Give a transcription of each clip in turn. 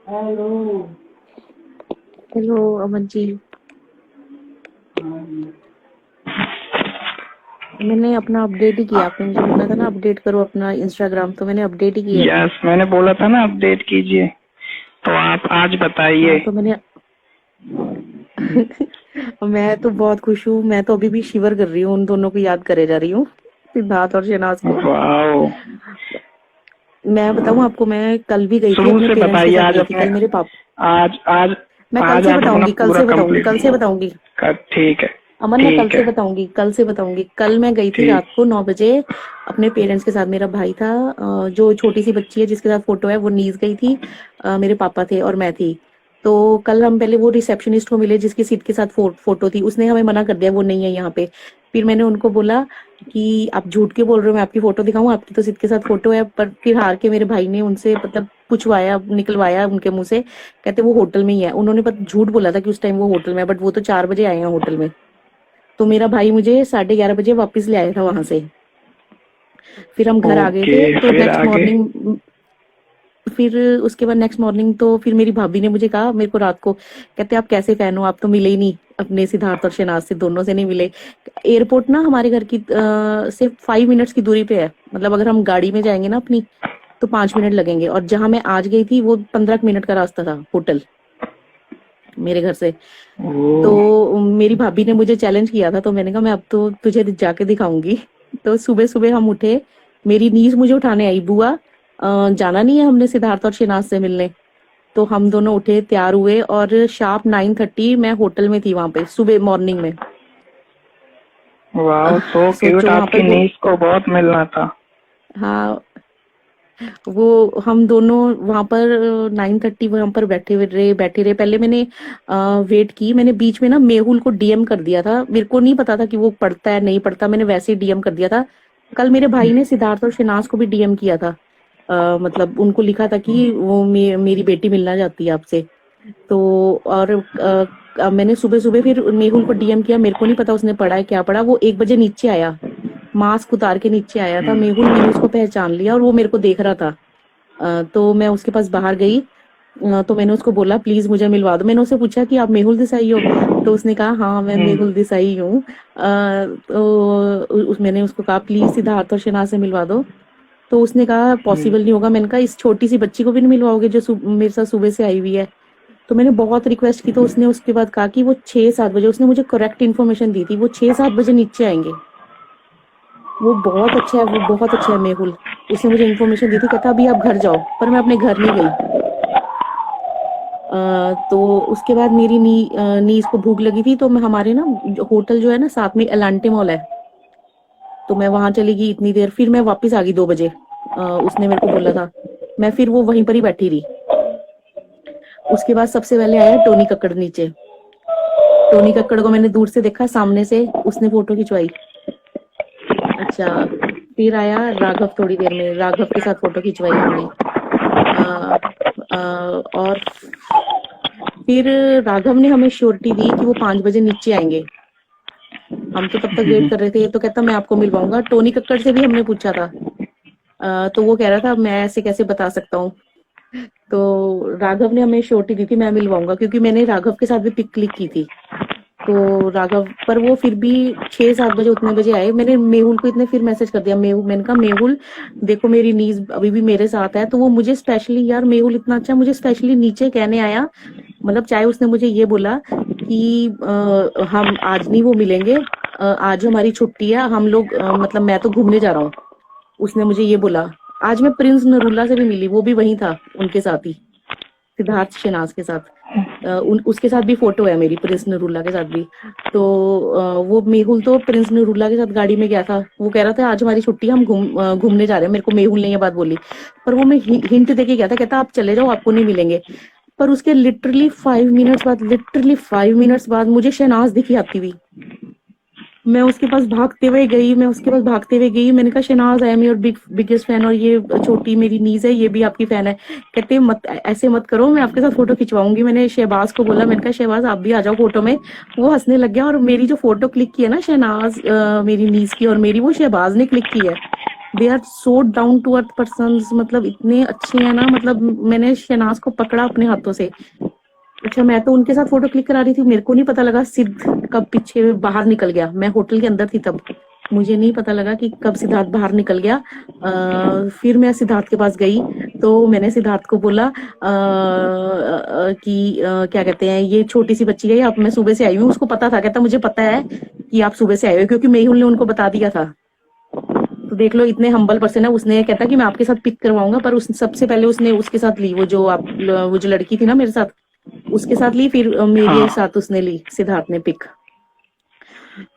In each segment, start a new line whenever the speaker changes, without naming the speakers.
Hello.
Hello Aman ji. मैंने अपना update ही किया, आपने मुझे बोला था ना अपडेट करो अपना इंस्टाग्राम, तो मैंने अपडेट ही किया अभी।
यस, मैंने बोला था ना अपडेट कीजिए, तो आप आज बताइए।
हाँ तो मैंने मैं तो बहुत खुश हूँ, मैं तो अभी भी शिवर कर रही हूँ, उन दोनों को याद करे जा रही हूँ, सिद्धार्थ और शहनाज को।
वाओ।
मैं बताऊँ आपको, मैं कल भी गई थी,
शुरू
अपने
से
पेरेंट्स के
बताइए
साथ
आज
गई थी
अपने।
कल मेरे पापा।
आज आज
मैं कल
आज
से
आप अपना
बताऊंगी, कल
पूरा
से बताऊंगी,
कंप्लीट
कल से बताऊंगी।
कर। ठीक है।
अमन मैं कल
ठीक
से
है।
बताऊंगी, कल से बताऊंगी। कल मैं गई थी
ठीक।
रात को 9 बजे अपने पेरेंट्स के साथ। मेरा भाई था, जो छोटी सी बच्ची है जिसके साथ फोटो है वो नीज गई थी, मेरे पापा थे और मैं थी। तो कल हम पहले वो रिसेप्शनिस्ट को मिले जिसकी सीट के साथ फोटो थी, उसने हमें मना कर दिया, वो नहीं है यहाँ पे। फिर मैंने उनको बोला कि आप झूठ के बोल रहे हो, मैं आपकी फोटो दिखाऊं, आपकी तो सीट के साथ फोटो है। पर फिर हार के मेरे भाई ने उनसे मतलब पूछवाया, निकलवाया उनके मुंह से, कहते वो होटल में ही है। उन्होंने पर झूठ बोला था कि उस टाइम वो होटल में है, बट वो तो 4 बजे आए हैं होटल में। तो मेरा भाई मुझे 11:30 बजे वापस ले आया था वहां से। फिर हम घर आ गए
ओके,
थे तो
फिर
नेक्स्ट
आगे।
मॉर्निंग, फिर उसके बाद नेक्स्ट मॉर्निंग तो फिर मेरी भाभी ने मुझे कहा मेरे को रात को, कहते आप कैसे फैन हो, आप तो मिले ही नहीं अपने सिद्धार्थ और शहनाज से, दोनों से नहीं मिले। एयरपोर्ट ना हमारे घर की सिर्फ 5 मिनट्स की दूरी पे है, मतलब अगर हम गाड़ी में जाएंगे ना अपनी तो 5 मिनट लगेंगे, और जहां मैं आज गई थी वो 15 मिनट का रास्ता था होटल मेरे घर से।
ओ।
तो मेरी भाभी ने मुझे चैलेंज किया था, तो मैंने कहा मैं अब तो तुझे जाके दिखाऊंगी। तो सुबह सुबह हम उठे, मेरी नीज मुझे उठाने आई, बुआ जाना नहीं है हमने सिद्धार्थ और शहनाज से मिलने। तो हम दोनों उठे, तैयार हुए, और शार्प 9:30 मैं होटल में थी वहां पे सुबह मॉर्निंग में।
Wow, so cute.
सोचो वहां पर
आपकी
वो,
नीस को बहुत मिलना था।
हाँ वो हम दोनों वहां पर 9:30 वहां पर बैठे रहे। पहले मैंने वेट की, मैंने बीच में ना मेहुल को डीएम कर दिया था, मेरे को नहीं पता था कि वो पढ़ता है नहीं पढ़ता, मैंने वैसे ही डीएम कर दिया था। कल मेरे भाई ने सिद्धार्थ और शहनाज को भी डीएम किया था, मतलब उनको लिखा था कि वो मेरी बेटी मिलना चाहती है आपसे। तो और मैंने सुबह सुबह फिर मेहुल को डीएम किया, मेरे को नहीं पता उसने पढ़ा है क्या पढ़ा। वो 1 बजे नीचे आया, मास्क उतार के नीचे आया था मेहुल, मैंने उसको पहचान लिया और वो मेरे को देख रहा था। तो मैं उसके पास बाहर गई, तो मैंने उसको बोला प्लीज मुझे मिलवा दो। मैंने उससे पूछा कि आप मेहुल देसाई हो, तो उसने कहा हाँ मैं मेहुल देसाई हूँ। तो मैंने उसको कहा प्लीज सिद्धार्थ और शहनाज से मिलवा दो। तो उसने कहा पॉसिबल नहीं होगा। मैंने कहा इस छोटी सी बच्ची को भी नहीं मिलवाओगे जो मेरे साथ सुबह से आई हुई है। तो मैंने बहुत रिक्वेस्ट की, तो उसने उसके बाद कहा कि वो 6-7 बजे, उसने मुझे करेक्ट इन्फॉर्मेशन दी थी, वो 6-7 बजे नीचे आएंगे। वो बहुत अच्छा है, वो बहुत अच्छा है मेहुल। उसने मुझे इन्फॉर्मेशन दी थी, कहता अभी आप घर जाओ, पर मैं अपने घर नहीं गई। तो उसके बाद मेरी नीज को भूख लगी थी, तो मैं हमारे ना होटल जो है ना साथ में एलांटे मॉल है, तो मैं वहां चली गई इतनी देर, फिर मैं वापस आ गई 2 बजे। उसने मेरे को बोला था, मैं फिर वो वहीं पर ही बैठी रही। उसके बाद सबसे पहले आया टोनी कक्कड़ नीचे। टोनी कक्कड़ को मैंने दूर से देखा, सामने से उसने फोटो खिंचवाई। अच्छा, फिर आया राघव, थोड़ी देर में राघव के साथ फोटो खिंचवाई हमने। आ, और फिर राघव ने हमें श्योरिटी दी कि वो 5 बजे नीचे आएंगे। हम तो तब तक वेट कर रहे थे, तो कहता मैं आपको मिलवाऊंगा। टोनी कक्कड़ से भी हमने पूछा था, तो वो कह रहा था मैं ऐसे कैसे बता सकता हूँ। तो राघव ने हमें श्योरिटी दी थी मैं मिलवाऊंगा, क्योंकि मैंने राघव के साथ भी पिक क्लिक की थी। तो राघव, पर वो फिर भी 6-7 बजे उतने बजे आए। मैंने मेहुल को इतने फिर मैसेज कर दिया, मेहुल, मैंने कहा मेहुल देखो मेरी नीज अभी भी मेरे साथ है। तो वो मुझे स्पेशली, यार मेहुल इतना अच्छा, मुझे स्पेशली नीचे कहने आया। मतलब चाहे उसने मुझे ये बोला कि हम आज नहीं वो मिलेंगे, आज हमारी छुट्टी है, हम लोग मतलब मैं तो घूमने जा रहा हूँ, उसने मुझे ये बोला। आज मैं प्रिंस नरूला से भी मिली, वो भी वहीं था उनके साथ ही, सिद्धार्थ शहनाज के साथ। उसके साथ भी फोटो है मेरी, प्रिंस नरूला के साथ भी। तो वो मेहुल तो प्रिंस नरूला के साथ गाड़ी में गया था, वो कह रहा था आज हमारी छुट्टी, हम घूमने जा रहे हैं। मेरे को मेहुल ने ये बात बोली, पर वो मैं हिंट देके गया था, कहता आप चले जाओ आपको नहीं मिलेंगे। पर उसके लिटरली 5 मिनट्स बाद मुझे शहनाज दिखी आती हुई। मैं उसके पास भागते हुए गई, मैंने कहा Shehnaaz, I am your biggest fan, और ये छोटी मेरी नीज है, ये भी आपकी फैन है। कहते मत ऐसे मत करो, मैं आपके साथ फोटो खिंचवाऊंगी। मैंने शहबाज को बोला, मैंने कहा शहबाज आप भी आ जाओ फोटो में। वो हंसने लग गया, और मेरी जो फोटो क्लिक की है ना शहनाज, मेरी नीज की और मेरी, वो शहबाज ने क्लिक की है। They are so down to earth persons, मतलब इतने अच्छे हैं ना। मतलब मैंने शहनाज को पकड़ा अपने हाथों से। अच्छा, मैं तो उनके साथ फोटो क्लिक करा रही थी, मेरे को नहीं पता लगा सिद्ध कब पीछे बाहर निकल गया। मैं होटल के अंदर थी तब, मुझे नहीं पता लगा कि कब सिद्धार्थ बाहर निकल गया। फिर मैं सिद्धार्थ के पास गई तो मैंने सिद्धार्थ को बोला कि क्या कहते हैं, ये छोटी सी बच्ची है, अब मैं सुबह से आई हूँ। उसको पता था, कहता मुझे पता है कि आप सुबह से आए हो, क्योंकि मेहुल ने उनको बता दिया था। तो देख लो, इतने हम्बल पर्सन है। उसने कहता कि मैं आपके साथ पिक करवाऊंगा, पर उस सबसे पहले उसने उसके साथ ली, वो जो लड़की थी ना मेरे साथ, उसके साथ ली, फिर मेरे
हाँ।
साथ उसने ली, सिद्धार्थ ने पिक।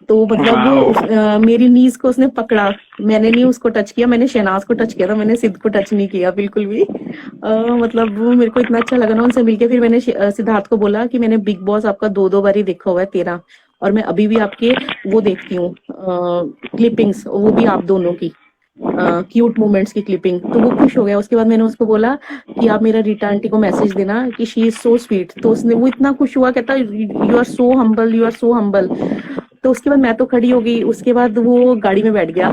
तो मतलब
वाह।
मेरी नीज को उसने पकड़ा, मैंने नहीं उसको टच किया, मैंने शहनाज को टच किया था, मैंने सिद्ध को टच नहीं किया बिल्कुल भी। मतलब वो मेरे को इतना अच्छा लगा ना उनसे मिलके। फिर मैंने सिद्धार्थ को बोला कि मैंने बिग बॉस आपका 2-2 बार ही देखा हुआ है, 13, और मैं अभी भी आपके वो देखती हूँ क्लिपिंग्स, वो भी आप दोनों की क्यूट मोमेंट्स की क्लिपिंग। तो वो खुश हो गया। उसके बाद मैंने उसको बोला कि आप मेरा रीटा आंटी को मैसेज देना कि शी इज सो स्वीट। तो उसने, वो इतना खुश हुआ, कहता you are so humble, you are so humble. तो उसके बाद मैं तो खड़ी हो गई। उसके बाद वो गाड़ी में बैठ गया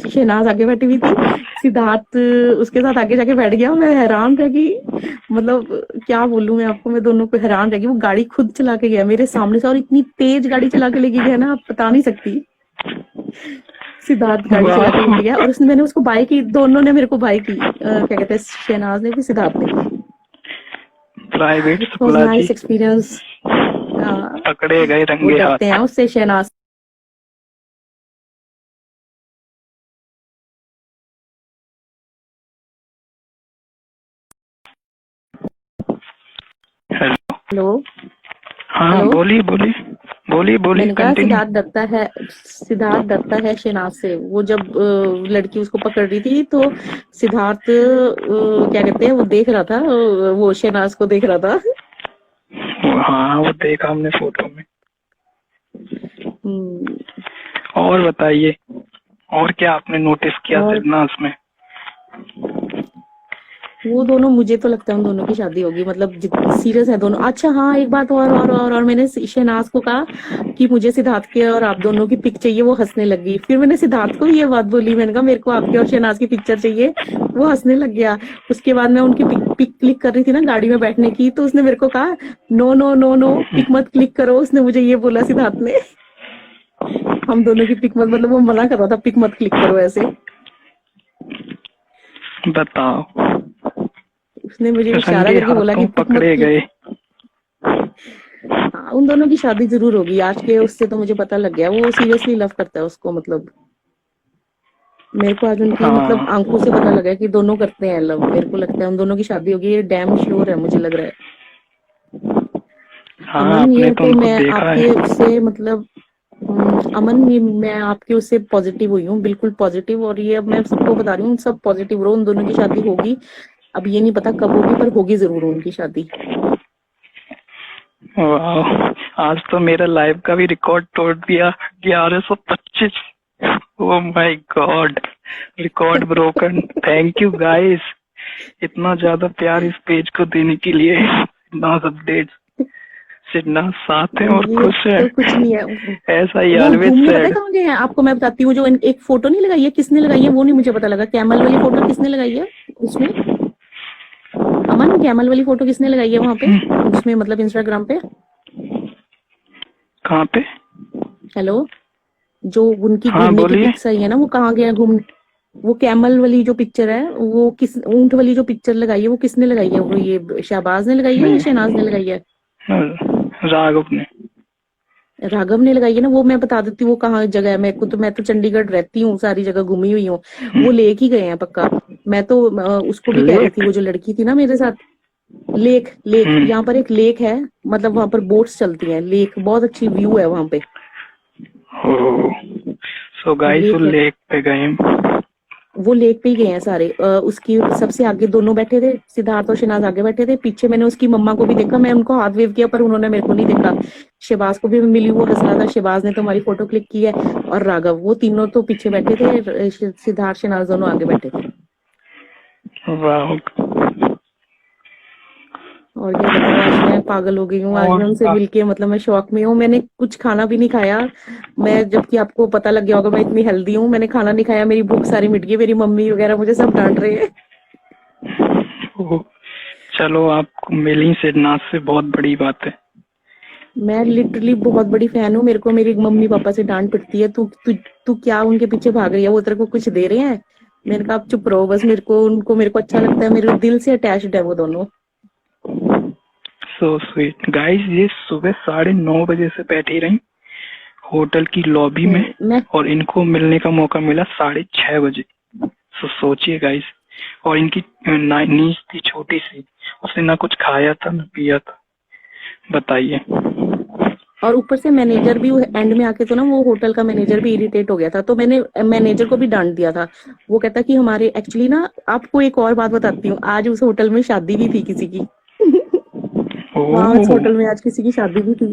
शहनाज आगे बैठी हुई थी, सिद्धार्थ उसके साथ आगे जाके बैठ गया। मैं हैरान रह गई, मतलब क्या बोलूं मैं आपको, मैं दोनों को हैरान रह गई। वो गाड़ी खुद चला के गया मेरे सामने से, और इतनी तेज गाड़ी चला के लेके गया ना, आप बता नहीं सकती। सिद्धार्थ गाड़ी चला के
वाह।
लेके गया, और उसने, मैंने उसको बाय की, दोनों ने मेरे को बाय की, क्या कहते हैं, शहनाज ने भी, सिद्धार्थ ने भी।
Private
it was
Shukla ji
nice experience.
पकड़े गए
वो
रंगे
डरते
हाथ।
हैं उससे, शहनाज।
हेलो।
हेलो।
हाँ,
हेलो।
बोलिए बोलिए। बोलिए बोलिए,
मैंने कहा
कंटिन्यू।
सिद्धार्थ डरता है शहनाज से। वो जब लड़की उसको पकड़ रही थी, तो सिद्धार्थ क्या कहते हैं, वो देख रहा था, वो शहनाज को देख रहा था।
हाँ, वो देखा हमने फोटो में।
हम्म,
और बताइए, और क्या आपने नोटिस किया
और
सिरनास में?
वो दोनों, मुझे तो लगता है उन दोनों की शादी होगी, मतलब सीरियस है दोनों। अच्छा हाँ, एक बात और मैंने शहनाज को कहा कि मुझे सिद्धार्थ के और आप दोनों की पिक चाहिए, वो हंसने लगी। फिर मैंने सिद्धार्थ को भी ये बात बोली, मैंने कहा मेरे को आपके और शहनाज की पिक्चर चाहिए, वो हंसने लग गया। उसके बाद मैं उनकी पिक क्लिक कर रही थी ना गाड़ी में बैठने की, तो उसने मेरे को कहा no no no no, pick मत क्लिक करो, उसने मुझे ये बोला, सिद्धार्थ ने। हम दोनों की पिक मत, मतलब वो मना कर रहा था पिक मत क्लिक करो ऐसे।
बताओ।
उसने मुझे इशारा
रंगे
करके बोला कि
हाथों
पिक मत
पकड़े
क्लिक।
गए।
हाँ, उन दोनों की शादी जरूर होगी आज के, उससे तो मुझे पता लग गया, वो सीरियसली लव करता है उसको। मतलब मेरे को आज उनकी, मतलब
हाँ
आंखों से पता लगा कि दोनों करते हैं लव। मेरे को लगता है उन दोनों की शादी होगी, ये डैम श्योर है, मुझे लग रहा है।
हाँ,
अमन,
आपने
ये
तो
तो
उनको
मैं
देखा
आपके
है।
उससे, मतलब अमन, ये मैं आपके उससे पॉजिटिव हुई हूँ, बिल्कुल पॉजिटिव। और ये अब मैं सबको बता रही हूँ, सब पॉजिटिव रहो, उन दोनों की शादी होगी। अब ये नहीं पता कब होगी, पर होगी जरूर उनकी शादी।
वाह, आज तो मेरा लाइव का भी रिकॉर्ड तोड़ दिया, 1125। Oh my God, record broken. Thank you guys, इतना ज्यादा प्यार इस पेज को देने के लिए। सिन्नास अपडेट्स, सिन्नास साथ है और
ये
खुश है,
तो कुछ नहीं है।
ऐसा ही
वो
ऑलवेज
घूमने पता है
सेड।
कहाँ गए हैं आपको, मैं बताती हूँ। जो एक फोटो नहीं लगाई है, किसने लगाई है वो नहीं मुझे पता लगा। कैमल वाली फोटो किसने लगाई है उसमें? अमन, कैमल वाली फोटो किसने लगाई है वहां पे, उसमें मतलब इंस्टाग्राम पे?
कहाँ पे?
हेलो। जो उनकी
हाँ
घूमने की
बोलिए।
पिक्स आई है ना, वो कहाँ गया घूमने? वो कैमल वाली जो पिक्चर है, वो किस, ऊंट वाली जो पिक्चर लगाई है, वो किसने लगाई है? वो ये शहबाज ने लगाई है या
नहीं,
शहनाज ने लगाई है?
राघव ने।
राघव ने लगाई है ना। वो मैं बता देती हूँ वो कहाँ जगह है। मैं तो चंडीगढ़ रहती हूँ, सारी जगह घूमी हुई हूँ। वो लेक ही गए हैं पक्का। मैं तो उसको भी कह रही थी,
लेक।
वो जो लड़की थी ना मेरे साथ। लेक, लेक,
हम्म।
यहाँ पर एक लेक है, मतलब वहां पर बोट्स चलती हैं। लेक, बहुत अच्छी व्यू है वहां पे।
सो गाइस, वो
लेक है,
लेक पे गए हम।
वो लेक पे ही गए हैं सारे। उसकी सबसे आगे दोनों बैठे थे, सिद्धार्थ और शहनाज आगे बैठे थे। पीछे मैंने उसकी मम्मा को भी देखा, मैं उनको हाथ वेव किया, पर उन्होंने मेरे को नहीं देखा। शहबाज को भी मैं मिली, वो हंस रहा था। शहबाज ने तो हमारी फोटो क्लिक की है। और राघव, वो तीनों तो पीछे बैठे थे, सिद्धार्थ शहनाज दोनों आगे बैठे थे।
वाह।
और क्या बताऊँ, आज मैं पागल हो गई हूँ। आज
और
मैं उनसे मिलके मतलब मैं शौक में हूँ। मैंने कुछ खाना भी नहीं खाया। मैं, जबकि आपको पता लग गया होगा मैं इतनी हेल्दी हूँ, मैंने खाना नहीं खाया, मेरी भूख सारी मिट गई। मेरी मम्मी वगैरह मुझे सब डांट रहे हैं।
ओ, चलो आपको मिली सिद्धनाथ से, बहुत बड़ी बात है।
मैं लिटरली बहुत बड़ी फैन हूँ। मेरे को मेरी मम्मी पापा से डांट पिटती है, तू तू तू क्या उनके पीछे भाग रही है, वो तेरे को कुछ दे रहे हैं? मैंने कहा आप चुप रहो बस, मेरे को अच्छा लगता है, मेरे दिल से अटैच्ड है वो दोनों।
सो स्वीट गाइस, ये सुबह 9:30 बजे से बैठी रही होटल की लॉबी में,
मैं
और इनको मिलने का मौका मिला 6:30 बजे। सो सोचिए गाइस, और इनकी नींद थी छोटी सी, उसने ना कुछ खाया था ना पिया था, बताइए।
और ऊपर से मैनेजर भी एंड में आके, तो ना वो होटल का मैनेजर भी इरिटेट हो गया था, तो मैंने मैनेजर को भी डांट दिया था। वो कहता कि हमारे एक्चुअली ना, आपको एक और बात बताती हूँ, आज उस होटल में शादी भी थी किसी की। वहां उस
ओह।
होटल में आज किसी की शादी भी थी।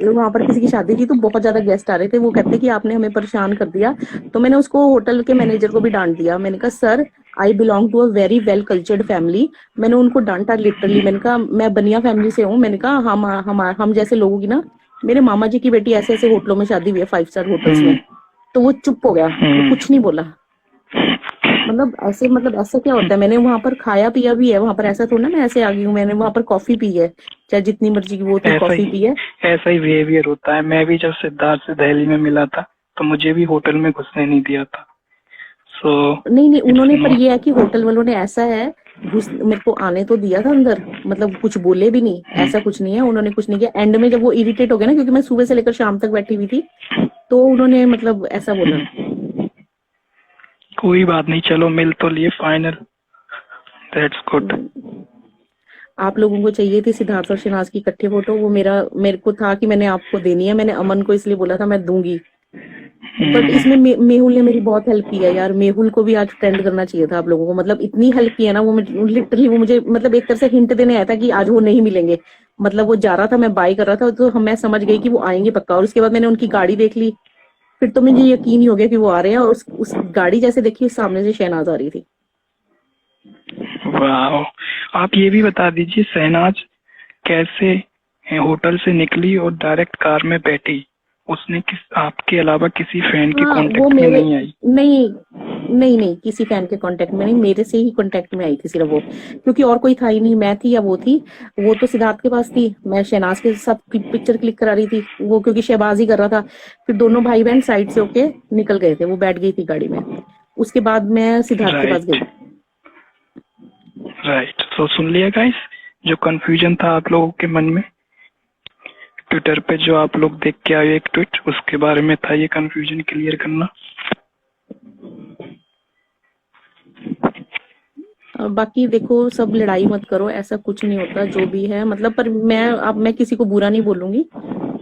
वहां पर किसी की शादी थी, तो बहुत ज्यादा गेस्ट आ रहे थे। वो कहते कि आपने हमें परेशान कर दिया। तो मैंने उसको, होटल के मैनेजर को भी डांट दिया। मैंने कहा sir, I belong to a very well cultured family. मैंने उनको डांटा लिटरली। मैंने कहा मैं बनिया फैमिली से हूँ। मैंने कहा हम जैसे लोगों की ना, मेरे मामा जी की बेटी ऐसे ऐसे होटलों में शादी हुई है, 5 स्टार होटल्स में।
हम्म।
तो वो चुप हो गया, वो
हम्म।
कुछ नहीं बोला। मतलब ऐसा क्या होता है, मैंने वहां पर खाया पिया भी है। वहां पर ऐसा थोड़ा ना मैं ऐसे आ गई हूँ, मैंने वहां पर कॉफी पी है, चाहे जितनी मर्जी की वो थी,
ऐसा
कॉफी
ही
पी है।
ऐसा ही बिहेवियर होता है। मैं भी जब सिद्धार्थ से दिल्ली में मिला था, तो मुझे भी होटल में घुसने नहीं दिया था। सो
नहीं नहीं,
इट्स
उन्होंने, पर
नो।
ये है कि होटल वालों ने ऐसा है, घुस मेरे को आने तो दिया था अंदर, मतलब कुछ बोले भी नहीं, ऐसा कुछ नहीं है, उन्होंने कुछ नहीं किया। एंड में जब वो इरिटेट हो गए ना, क्योंकि मैं सुबह से लेकर शाम तक बैठी हुई थी, तो उन्होंने मतलब ऐसा बोला।
कोई बात नहीं, चलो मिल तो लिए फाइनल। That's good.
आप लोगों को चाहिए थी सिद्धार्थ और शहनाज की इकट्ठे फोटो, वो मेरे को था कि मैंने आपको देनी है। मैंने अमन को इसलिए बोला था मैं दूंगी। बट इसमें मेहुल ने मेरी बहुत हेल्प की है यार। मेहुल को भी आज फ्रेंड करना चाहिए था आप लोगों को। मतलब इतनी हेल्प की है ना वो, लिटरली वो मुझे मतलब एक तरह से हिंट देने आया था कि आज वो नहीं मिलेंगे। मतलब वो जा रहा था, मैं बाय कर रहा था, तो मैं समझ गई कि वो आएंगे पक्का। और उसके बाद मैंने उनकी गाड़ी देख ली, फिर तो मुझे यकीन ही हो गया कि वो आ रहे हैं। और उस गाड़ी जैसे देखी, सामने से शहनाज आ रही थी।
वाह, आप ये भी बता दीजिए शहनाज कैसे होटल से निकली और डायरेक्ट कार में बैठी? उसने आपके अलावा किसी फ्रेंड के
हाँ वो
कांटेक्ट में
मेरे,
नहीं आई?
नहीं नहीं नहीं, किसी फैन के कांटेक्ट में नहीं, मेरे से ही कांटेक्ट में आई थी सिर्फ वो। क्योंकि और कोई था ही नहीं, मैं थी या वो थी। वो तो सिद्धार्थ के पास थी, मैं शहनाज के साथ पिक्चर क्लिक करा रही थी, वो क्योंकि शहबाज ही कर रहा था। फिर दोनों भाई बहन साइड से होके निकल गए थे, वो बैठ गई थी गाड़ी में। उसके बाद मैं सिद्धार्थ के पास
राइट।
गई।
राइट, तो सुन लिया गाइस, जो कंफ्यूजन था आप लोगों के मन में, ट्विटर पे जो आप लोग देख के आए एक ट्वीट, उसके बारे में था ये कंफ्यूजन क्लियर करना।
बाकी देखो, सब लड़ाई मत करो, ऐसा कुछ नहीं होता जो भी है। मतलब पर मैं किसी को बुरा नहीं बोलूंगी।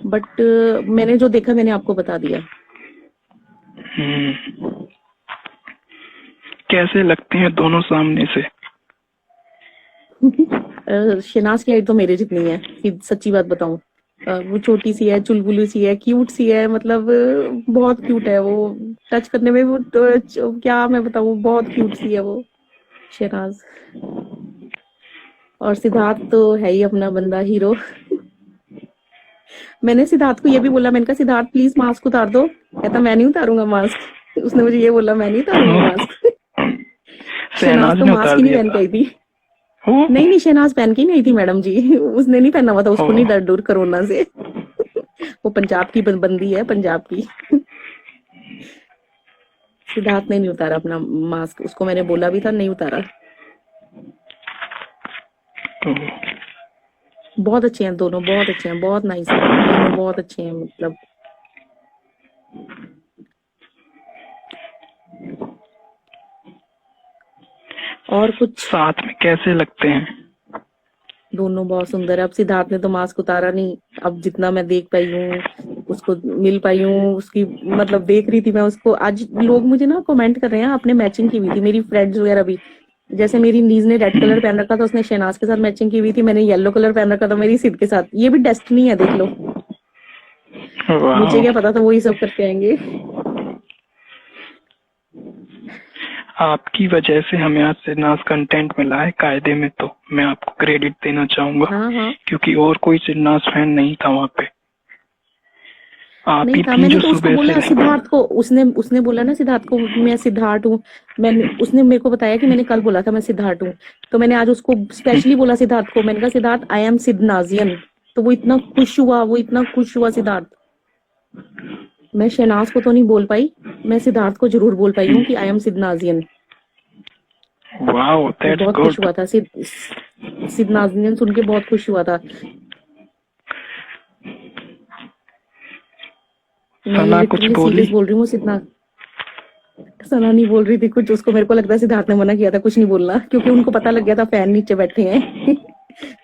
बट मैंने जो देखा मैंने आपको बता दिया।
कैसे लगते हैं दोनों सामने से?
शनाज की हाइट तो मेरे जितनी है, सच्ची बात बताऊं। वो छोटी सी है, चुलबुली सी है, क्यूट सी है, मतलब बहुत क्यूट है वो। टच करने में वो तो, क्या मैं बताऊं, बहुत क्यूट सी है वो शहनाज। और सिद्धार्थ तो है ही अपना बंदा, हीरो। मैंने सिद्धार्थ को ये भी बोला, मैंने कहा सिद्धार्थ प्लीज मास्क उतार दो। कहता मैं नहीं उतारूंगा मास्क। उसने मुझे ये बोला, मैं नहीं उतारूंगा मास्क। शहनाज
शहनाज
तो
ने
मास्क
उतार
ही नहीं
दिया
पहन के
था।
आई थी।
ओ,
नहीं नहीं, शहनाज पहन के ही नहीं आई थी मैडम जी। उसने नहीं पहना हुआ था,
ओ,
उसको नहीं डर डर कोरोना से। वो पंजाब की बंदी है, पंजाब की। सिद्धार्थ ने नहीं उतारा अपना मास्क, उसको मैंने बोला भी था, नहीं उतारा।
ओ।
बहुत अच्छे हैं दोनों, बहुत अच्छे हैं, बहुत नाइस है दोनों, बहुत अच्छे हैं मतलब। और कुछ,
साथ में कैसे लगते हैं?
दोनों बहुत सुंदर है। अब सिद्धार्थ ने तो मास्क उतारा नहीं। अब जितना मैं देख पाई हूँ, उसको मिल पाई हूँ, उसकी मतलब देख रही थी मैं उसको। आज लोग मुझे ना कमेंट कर रहे हैं, आपने मैचिंग की हुई थी, मेरी फ्रेंड्स वगैरह भी। जैसे मेरी नीज ने रेड कलर पहन रखा था, उसने शहनाज के साथ मैचिंग की हुई थी। मैंने येलो कलर पहन रखा था मेरी सिद के साथ। ये भी डेस्टिनी है, देख लो। मुझे
वाह,
क्या पता था वो ये सब करके आएंगे।
आपकी वजह से हमें आज सिरनाज कंटेंट मिला है कायदे में, तो मैं आपको क्रेडिट देना चाहूंगा,
हाँ हाँ
क्योंकि और कोई सिरनाज फैन नहीं था वहां पे। आप
नहीं
ही
था,
थी
मैंने
जो
तो उसको
सुबह
बोला
से।
सिद्धार्थ को, उसने उसने बोला ना सिद्धार्थ को मैं सिद्धार्थ हूँ। मैंने उसने मेरे को बताया कि मैंने कल बोला था मैं सिद्धार्थ हूँ। तो मैंने आज उसको स्पेशली बोला सिद्धार्थ को, मैंने कहा सिद्धार्थ आई एम सिद्धनाजियन। तो वो इतना खुश हुआ, वो इतना खुश हुआ सिद्धार्थ। मैं शहनाज को तो नहीं बोल पाई, मैं सिद्धार्थ को जरूर बोल पाई हूँ कि आई एम सिद्धनाजियन।
वाओ,
वो
दैट्स
बहुत खुश
गुड।
हुआ था, सिद्धनाजियन सुन के बहुत खुश हुआ था। मैं ये
सना कुछ
लिटरली
बोली?
सीरियस बोल रही हूँ सिद्धार्थ। सना नहीं बोल रही थी कुछ, उसको मेरे को लगता है सिद्धार्थ ने मना किया था कुछ नहीं बोलना, क्योंकि उनको पता लग गया था फैन नीचे बैठे हैं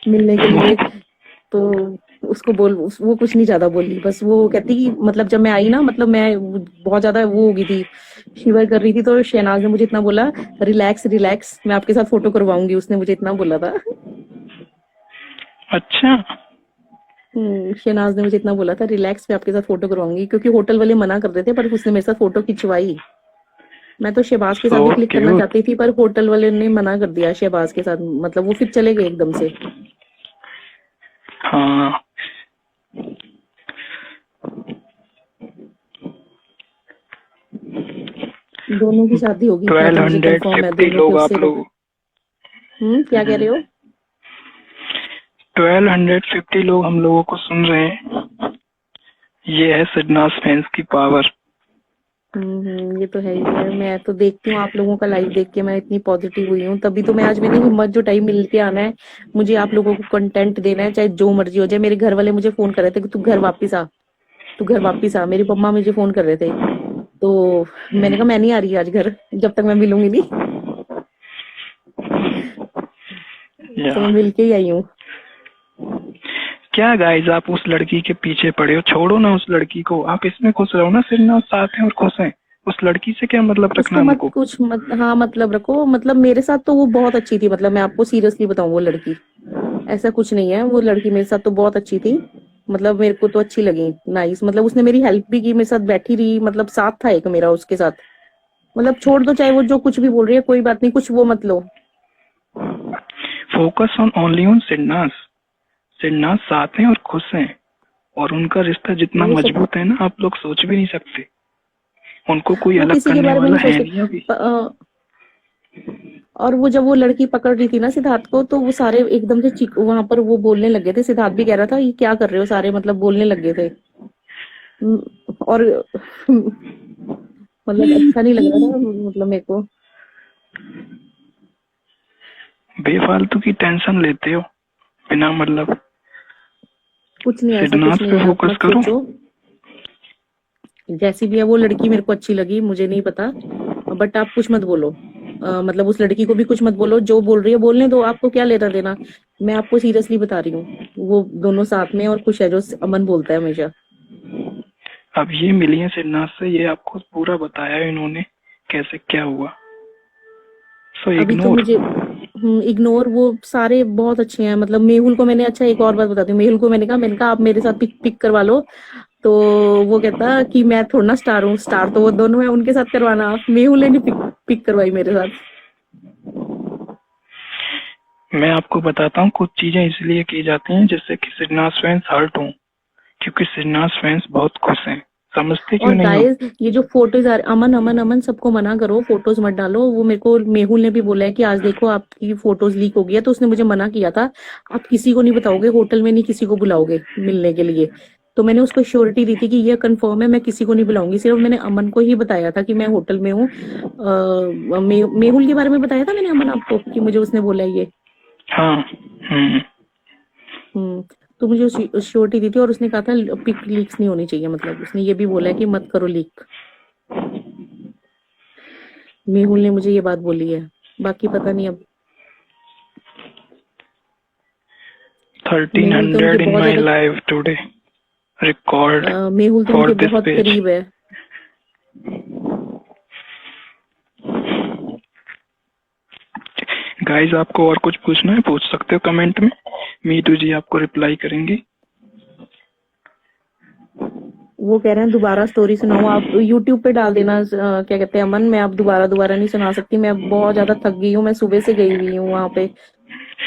मिलने के लिए। तो उसको वो कुछ नहीं ज्यादा बोली, बस वो कहती कि मतलब जब मैं आई ना, मतलब मैं बहुत ज्यादा वो हो गई थी, शिवर कर रही थी। तो शहनाज ने मुझे इतना बोला, रिलैक्स रिलैक्स, मैं आपके साथ फोटो करवाऊंगी, उसने मुझे इतना बोला था।
अच्छा।
शहनाज ने मुझे इतना बोला था, रिलैक्स, मैं आपके साथ फोटो करवाऊंगी, क्योंकि होटल वाले मना कर रहे थे, पर उसने मेरे साथ फोटो खिंचवाई। मैं तो शहबाज के साथ
सो
भी क्लिक करना
क्यूट।
चाहती थी, पर होटल वाले ने मना कर दिया शहबाज के साथ, मतलब वो फिर चले गए एकदम से।
हाँ।
दोनों की शादी होगी इतना
ट्वेल्व
तो मुझे
हंड्रेड
कंफर्म है,
फिफ्टी
दोनों के
लोग
उससे
आप लोग।
क्या कह रहे हो?
1250 लोग हम लोगों को सुन रहे हैं। ये है सिडनास फैंस की पावर।
ये तो है ही है। मैं तो देखती हूँ आप लोगों का लाइव देख के मैं इतनी पॉजिटिव हुई हूँ, तभी तो मैं आज मैंने हिम्मत जुटाई, मिल के आना है मुझे, आप लोगों को कंटेंट देना है चाहे जो मर्जी हो जाए। मेरे घर वाले मुझे फोन कर रहे थे कि तू घर वापिस आ, तू घर वापिस आ, मेरी मम्मा मुझे फोन कर रहे थे। तो मैंने कहा मैं नहीं आ रही आज घर, जब तक मैं मिलूंगी नहीं।
या
तो मैं मिल के ही आई हूँ।
क्या गाइस, आप उस लड़की के पीछे पड़े हो? छोड़ो ना उस लड़की को, आप इसमें खुश रहो ना। सिडनास साथ हैं और खुश हैं, उस लड़की से क्या मतलब रखना
उसको मत
हमको।
कुछ मत, हाँ मतलब रखो, मतलब मेरे साथ तो वो बहुत अच्छी थी, मतलब मैं आपको सीरियसली बताऊं, वो लड़की ऐसा कुछ नहीं है, वो लड़की मेरे साथ तो बहुत अच्छी थी। मतलब मेरे को तो अच्छी लगी, नाइस, मतलब उसने मेरी हेल्प भी की, मेरे साथ बैठी रही, मतलब साथ था एक मेरा उसके साथ। मतलब छोड़ दो चाहे वो जो कुछ भी बोल रही है, कोई बात नहीं, कुछ वो मत लो।
Focus on only on Sidnaaz. Sidnaaz साथ हैं और खुश हैं, और उनका रिश्ता जितना
वो सब
मजबूत है ना, आप लोग सोच भी नहीं सकते। उनको कोई
वो
अलग
किसी के
करने
बारे में
वाला
नहीं
है
सोचते।
नहीं अभी।
और वो जब वो लड़की पकड़ रही थी ना सिद्धार्थ को, तो वो सारे एकदम से चीख, वहां पर वो बोलने लगे थे, सिद्धार्थ भी कह रहा था ये क्या कर रहे हो सारे, मतलब बोलने लगे थे। और मतलब अच्छा नहीं लग रहा था, मतलब मेरे को।
बेफालतू की टेंशन लेते हो बिना मतलब।
कुछ नहीं, ऐसा कुछ
सिडनास
नहीं
पे
है, आप
फोकस
मत
करो।
सोचो। जैसी भी है वो लड़की मेरे को अच्छी लगी, मुझे नहीं पता, बट आप कुछ मत बोलो। मतलब उस लड़की को भी कुछ मत बोलो, जो बोल रही है बोलने दो, आपको क्या लेना देना। मैं आपको सीरियसली बता रही हूँ, वो दोनों साथ में और खुश है, जो अमन बोलता है हमेशा।
अब ये मिली है सिडनास से, ये आपको पूरा बताया है इन्होंने कैसे क्या हुआ। सो
अभी तो
इग्नोर।
मुझे इग्नोर, वो सारे बहुत अच्छे हैं, मतलब मेहुल को मैंने, अच्छा एक और बात बताती हूँ, मेहुल को मैंने कहा आप मेरे साथ पिक पिक करवा लो। तो वो कहता कि मैं थोड़ा ना स्टार हूँ, स्टार तो वो दोनों है, उनके साथ करवाना आप। मेहुल ने नहीं पिक पिक करवाई मेरे साथ।
मैं आपको बताता हूँ, कुछ चीजें इसलिए की जाती हैं जिससे कि सिडनास फैंस हर्ट हों, क्योंकि सिडनास फैंस बहुत खुश हैं। समझते क्यों
और
नहीं हो?
गाइस ये जो फोटोज आ रहे, अमन अमन अमन सबको मना करो, फोटोज मत डालो। वो मेरे को मेहुल ने भी बोला है कि आज देखो आपकी फोटोज लीक हो गई है, तो उसने मुझे मना किया था, आप किसी को नहीं बताओगे, होटल में नहीं किसी को बुलाओगे मिलने के लिए। तो मैंने उसको श्योरिटी दी थी कि ये कंफर्म है, मैं किसी को नहीं बुलाऊंगी, सिर्फ मैंने अमन को ही बताया था कि मैं होटल में हूँ। मेहुल के बारे में बताया था मैंने अमन आपको कि मुझे उसने बोला है ये।
हाँ। हम्म।
हम्म तो मुझे श्योरिटी दी थी, और उसने कहा था पिक लीक्स नहीं होनी चाहिए, मतलब उसने ये भी बोला है कि मत करो लीक। मेहुल ने मुझे ये बात बोली है, बाकी पता नहीं अब।
थर्टीन
मेहुल तो उनके
हंड्रेड इन
बहुत
माई
ज्यादा,
लाइफ टुडे रिकॉर्ड
मेहुल तो
फॉर
उनके
दिस
बहुत
पेज।
करीब है।
गाइस, आपको और कुछ पूछना है पूछ सकते हो कमेंट में, मीटू जी आपको रिप्लाई करेंगे।
वो कह रहे हैं दोबारा स्टोरी सुनाओ, आप यूट्यूब पे डाल देना। क्या कहते हैं अमन, मैं अब दोबारा दोबारा नहीं सुना सकती, मैं बहुत ज्यादा थक गई हूँ, मैं सुबह से गई हुई हूँ वहां पे,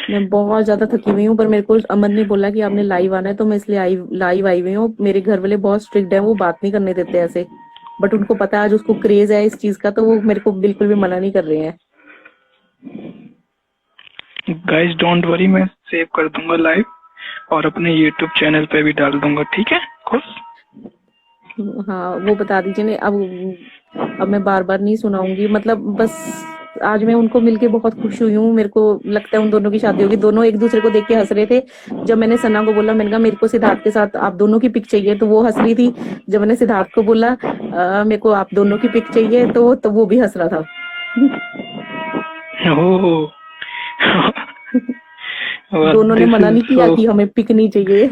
मैं बहुत ज्यादा थकी हुई हूँ। पर मेरे को अमन ने बोला कि आपने लाइव आना है, तो मैं इसलिए लाइव आई हुई हूँ। मेरे घर वाले बहुत स्ट्रिक्ट है, वो बात नहीं करने देते ऐसे, बट उनको पता है आज उसको क्रेज है इस चीज का, तो वो मेरे को बिल्कुल भी मना नहीं कर रहे हैं।
गाइस डोंट वरी, मैं सेव कर दूंगा लाइव और अपने यूट्यूब चैनल पे भी डाल दूंगा, ठीक है? खुश?
हाँ वो बता दीजिए ना, अब मैं बार बार नहीं सुनाऊंगी, मतलब बस आज मैं उनको मिलके बहुत खुश हुई हूँ। मेरे को लगता है उन दोनों की शादी होगी। दोनों एक दूसरे को देख के हंस रहे थे। जब मैंने सना को बोला, मैंने कहा मेरे को सिद्धार्थ के साथ आप दोनों की पिक चाहिए, तो वो हंस रही थी। जब मैंने सिद्धार्थ को बोला मेरे को आप दोनों की पिक चाहिए, तो वो भी हंस रहा था।
ओह
दोनों ने
दिस
मना
इज
नहीं किया
सो।
कि हमें पिक नहीं चाहिए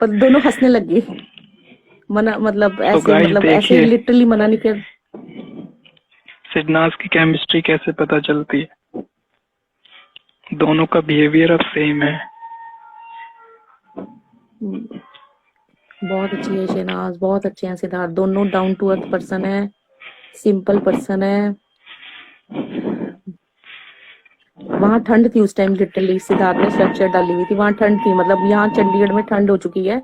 पर दोनों हंसने लग गए। मना मतलब
तो
ऐसे,
गाइस
मतलब ऐसे
देखिए
लिटरली मना नहीं किया।
सिडनास की केमिस्ट्री कैसे पता चलती है, दोनों का बिहेवियर अब सेम है।
बहुत अच्छी है शहनाज, बहुत अच्छे हैं सिद्धार्थ, दोनों डाउन टू अर्थ पर्सन है, सिंपल पर्सन है। वहां ठंड थी उस टाइम, लिटरली सिद्धार्थ ने स्वेटशर्ट डाली हुई थी, वहां ठंड थी, मतलब यहाँ चंडीगढ़ में ठंड हो चुकी है,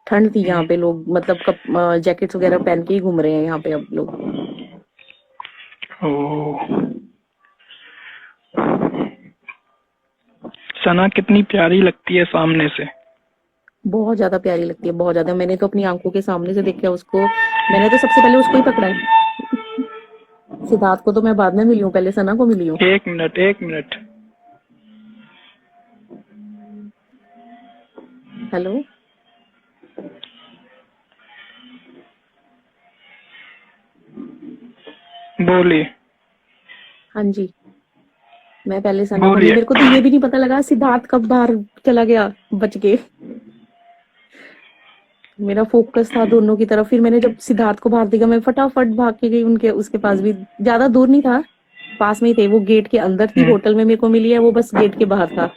ठंड थी यहाँ पे, लोग मतलब जैकेट्स वगैरह पहन के ही घूम रहे हैं यहाँ पे अब लोग।
ओह, सना कितनी प्यारी लगती है सामने से।
बहुत ज्यादा प्यारी लगती है, बहुत ज्यादा। मैंने तो अपनी आंखों के सामने से देखा उसको, मैंने तो सबसे पहले उसको ही पकड़ा है। सिद्धार्थ को तो मैं बाद में मिली हूँ, पहले सना को मिली हूँ।
एक मिनट एक मिनट।
हेलो,
बोलिए
हाँ जी, मैं पहले सना को मिली।
बोलिए।
मेरे को तो ये भी नहीं पता लगा सिद्धार्थ कब बाहर चला गया बच के। मेरा फोकस था दोनों की तरफ। फिर मैंने जब सिद्धार्थ को बाहर देखा, मैं फटाफट भाग के गई उनके, उसके पास भी, ज्यादा दूर नहीं था, पास में ही थे। वो गेट के अंदर थी, होटल में मेरे को मिली है, वो बस गेट के बाहर था।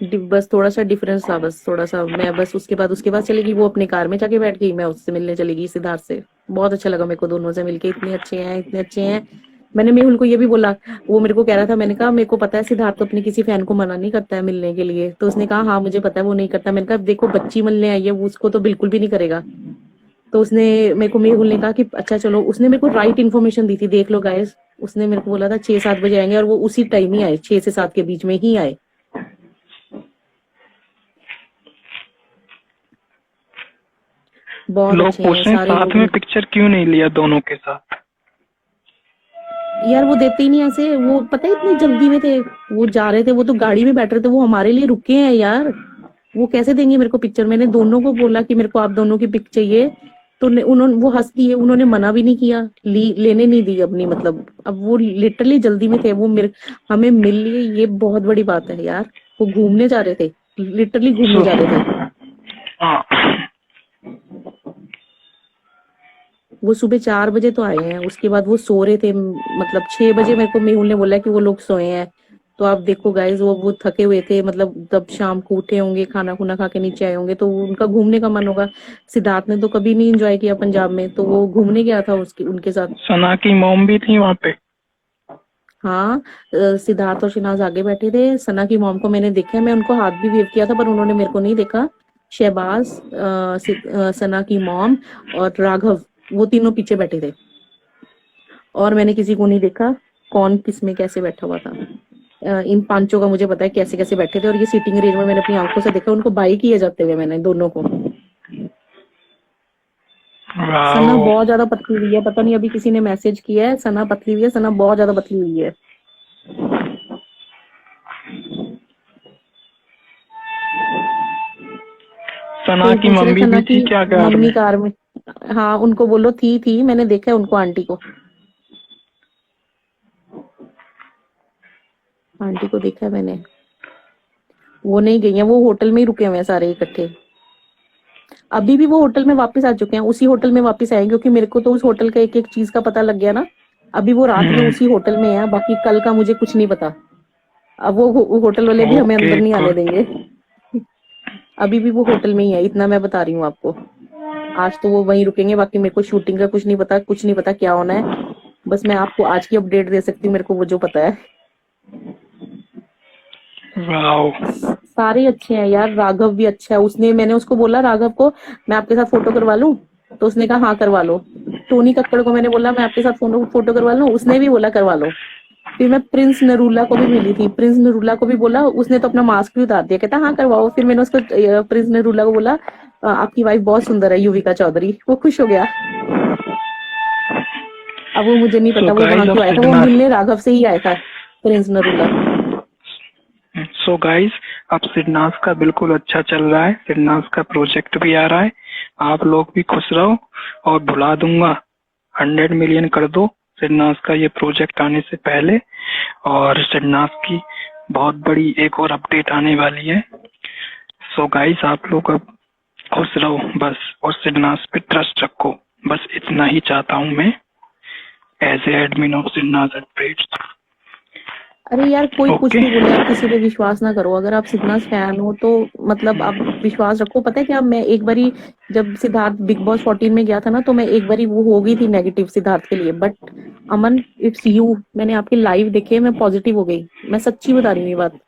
बस थोड़ा सा डिफरेंस था, बस थोड़ा सा। मैं बस उसके बाद चली गई, वो अपनी कार में जाके बैठ गई, मैं उससे मिलने चली गई सिद्धार्थ से। बहुत अच्छा लगा मेरे को दोनों से मिलके, इतने अच्छे हैं, इतने अच्छे हैं। मैंने मेहुल को ये भी बोला, वो मेरे को कह रहा था, मैंने कहा मेरे को पता है सिद्धार्थ तो अपने किसी फैन को मना नहीं करता है मिलने के लिए, तो उसने कहा हाँ मुझे पता है वो नहीं करता। मैंने कहा देखो बच्ची मिलने आई है, वो उसको तो बिल्कुल भी नहीं करेगा। तो उसने मेरे को, मेहुल ने कहा कि अच्छा चलो, उसने मेरे को राइट इन्फॉर्मेशन दी थी, देख लो गाइस। उसने मेरे को बोला था 6-7 बजे आएंगे, और वो उसी टाइम ही आए, 6 से 7 के बीच में ही आए। बहुत
लोग
अच्छे
पूछ
हैं
रहे हैं
सारे
साथ
लोग।
में पिक्चर क्यों नहीं लिया दोनों के साथ।
यार वो देते ही नहीं ऐसे, वो पता है इतनी जल्दी में थे, वो जा रहे थे, वो तो गाड़ी में बैठ रहे थे, वो हमारे लिए रुके हैं यार। वो कैसे देंगे मेरे को पिक्चर? मैंने दोनों को बोला कि मेरे को आप दोनों की पिक चाहिए, तो उन्होंने, वो हंस दिए, उन्होंने मना भी नहीं किया, लेने नहीं दी अपनी, मतलब अब वो लिटरली जल्दी में थे, वो मेरे, हमें मिल लिए, ये बहुत बड़ी बात है यार। वो घूमने जा रहे थे, लिटरली घूमने जा रहे थे।
हाँ
वो सुबह 4 बजे तो आए हैं, उसके बाद वो सो रहे थे, मतलब 6 बजे मेरे को मेहुल ने बोला कि वो लोग सोए हैं। तो आप देखो गाइज, वो थके हुए थे, मतलब तब शाम को उठे होंगे, खाना खुना खा के नीचे आए होंगे, तो उनका घूमने का मन होगा। सिद्धार्थ ने तो कभी नहीं एंजॉय किया पंजाब में, तो वो घूमने गया था उसके उनके साथ।
सना की मॉम भी थी वहां पे।
हाँ, सिद्धार्थ और शिनाज आगे बैठे थे, सना की मॉम को मैंने देखा है, मैं उनको हाथ भी वेव किया था, पर उन्होंने मेरे को नहीं देखा। शहबाज, सना की मॉम और राघव, वो तीनों पीछे बैठे थे, और मैंने किसी को नहीं देखा कौन किस में कैसे बैठा हुआ था। इन पांचों का मुझे पता है कैसे कैसे बैठे थे, और ये सीटिंग अरेंजमेंट मैंने अपनी आंखों से देखा, उनको बाई किए जाते हुए मैंने दोनों को। सना
वाओ।
बहुत ज्यादा पतली हुई है, पता नहीं अभी किसी ने मैसेज किया है, सना पतली हुई है, सना बहुत ज्यादा पतली हुई है।
सना
कोई
की
पूछ रहे
मम्मी
सना
भी
की
थी क्या कार
मम्मी
में?
कार में? हाँ उनको बोलो थी, मैंने देखा है उनको, आंटी को, आंटी को देखा है मैंने। वो नहीं गई है, वो होटल में ही रुके हुए हैं सारे इकट्ठे। अभी भी वो होटल में वापस आ चुके हैं, उसी होटल में वापस आएंगे, क्योंकि मेरे को तो उस होटल का एक एक चीज का पता लग गया ना। अभी वो रात में उसी होटल में है, बाकी कल का मुझे कुछ नहीं पता। अब वो होटल वाले भी हमें
ओके
अंदर नहीं आने
गुड।
देंगे। अभी भी वो होटल में ही है, इतना मैं बता रही हूँ आपको। आज तो वो वहीं रुकेंगे, बाकी मेरे को शूटिंग का कुछ नहीं पता क्या होना है। बस मैं आपको आज की अपडेट दे सकती हूँ, मेरे को वो जो पता है।
वाओ।
सारे अच्छे हैं यार, राघव भी अच्छा है। मैंने उसको बोला राघव को मैं आपके साथ फोटो करवा लूं, तो उसने कहा हाँ करवा लो। टोनी कक्कड़ को मैंने बोला मैं आपके साथ फोटो करवा लूं, उसने भी बोला करवा लो। फिर मैं प्रिंस नरूला को भी मिली थी, प्रिंस नरूला को भी बोला, उसने तो अपना मास्क भी उतार दिया, कहता हाँ करवाओ। फिर मैंने उसको प्रिंस नरूला को बोला आपकी वाइफ बहुत सुंदर है युविका चौधरी, वो खुश हो गया। अब वो मुझे नहीं
सो
पता वो वहां
गाइस, अब
क्यों आया था, वो
सिडनास
मिलने राघव से ही आया था, प्रिंस नरूला।
सो गाइस, अब सिडनास का बिल्कुल अच्छा चल रहा है, सिडनास का प्रोजेक्ट भी आ रहा है। आप लोग भी खुश रहो और भुला दूंगा, 100 मिलियन कर दो सिडनास का ये प्रोजेक्ट आने से पहले। और सिडनास की बहुत बड़ी एक और अपडेट आने वाली है। सो गाइस, आप लोग अब खुश रहो बस, और सिडनास पे ट्रस्ट रखो, बस इतना ही चाहता हूँ मैं as a admin of Sidnaaz updates.
अरे यार कोई कुछ
ओके।
भी बोले, आप किसी पे विश्वास ना करो। अगर आप सिद्धनाथ फैन हो तो मतलब आप विश्वास रखो। पता है क्या, मैं एक बारी जब सिद्धार्थ बिग बॉस 14 में गया था ना, तो मैं एक बारी वो हो गई थी नेगेटिव सिद्धार्थ के लिए, बट अमन इट्स यू, मैंने आपके लाइव देखे, मैं पॉजिटिव हो गई। मैं सच्ची बता रही हूँ ये बात,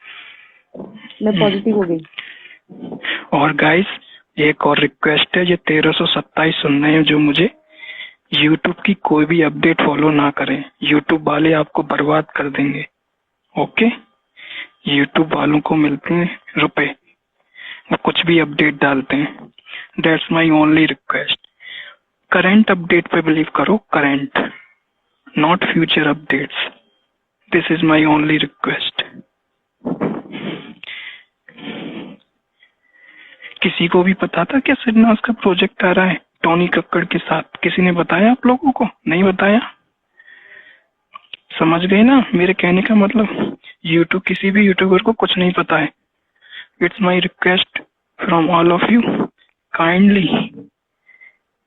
मैं पॉजिटिव हो गई।
और गाइस, एक और रिक्वेस्ट है, ये 1327 सुन रहे हैं जो मुझे, यूट्यूब की कोई भी अपडेट फॉलो ना करें, यूट्यूब वाले आपको बर्बाद कर देंगे। ओके, यूट्यूब वालों को मिलते हैं रुपए, वो कुछ भी अपडेट डालते हैं। That's my only request. Current update पे बिलीव करो, current, not future updates. This is my only request. किसी को भी पता था क्या सिडनास का प्रोजेक्ट आ रहा है टोनी कक्कड़ के साथ? किसी ने बताया आप लोगों को? नहीं बताया? समझ गए ना मेरे कहने का मतलब? यूट्यूब, किसी भी यूट्यूबर को कुछ नहीं पता है। It's my request from all of you, kindly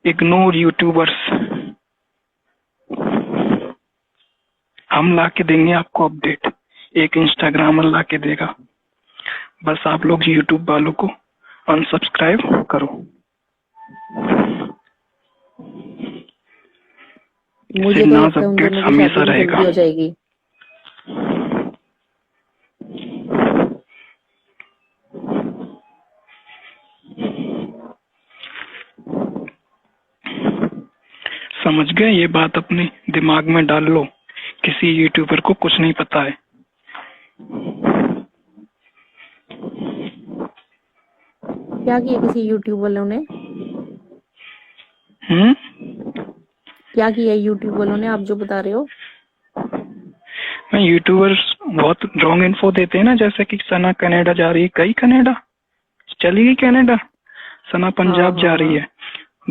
ignore YouTubers. हम ला के देंगे आपको अपडेट, एक इंस्टाग्रामर ला के देगा। बस आप लोग यूट्यूब वालों को अनसब्सक्राइब करो।
मुझे तो
सिडनास
लगता है उन
अपडेट्स
दोनों की
हमेशा
शादी भी
रहेगा।
जल्दी हो जाएगी।
समझ गए? ये बात अपने दिमाग में डाल लो, किसी यूट्यूबर को कुछ नहीं पता है।
क्या किया किसी यूट्यूब वालों ने?
हम्म,
क्या किया यूट्यूब वालों ने, आप जो बता रहे हो?
मैं यूट्यूबर्स बहुत रॉन्ग इन्फो देते हैं ना, जैसे कि सना कनाडा जा रही है, गई कनाडा, चली गई कनाडा। सना पंजाब
हाँ
जा
हाँ
रही
हाँ।
है,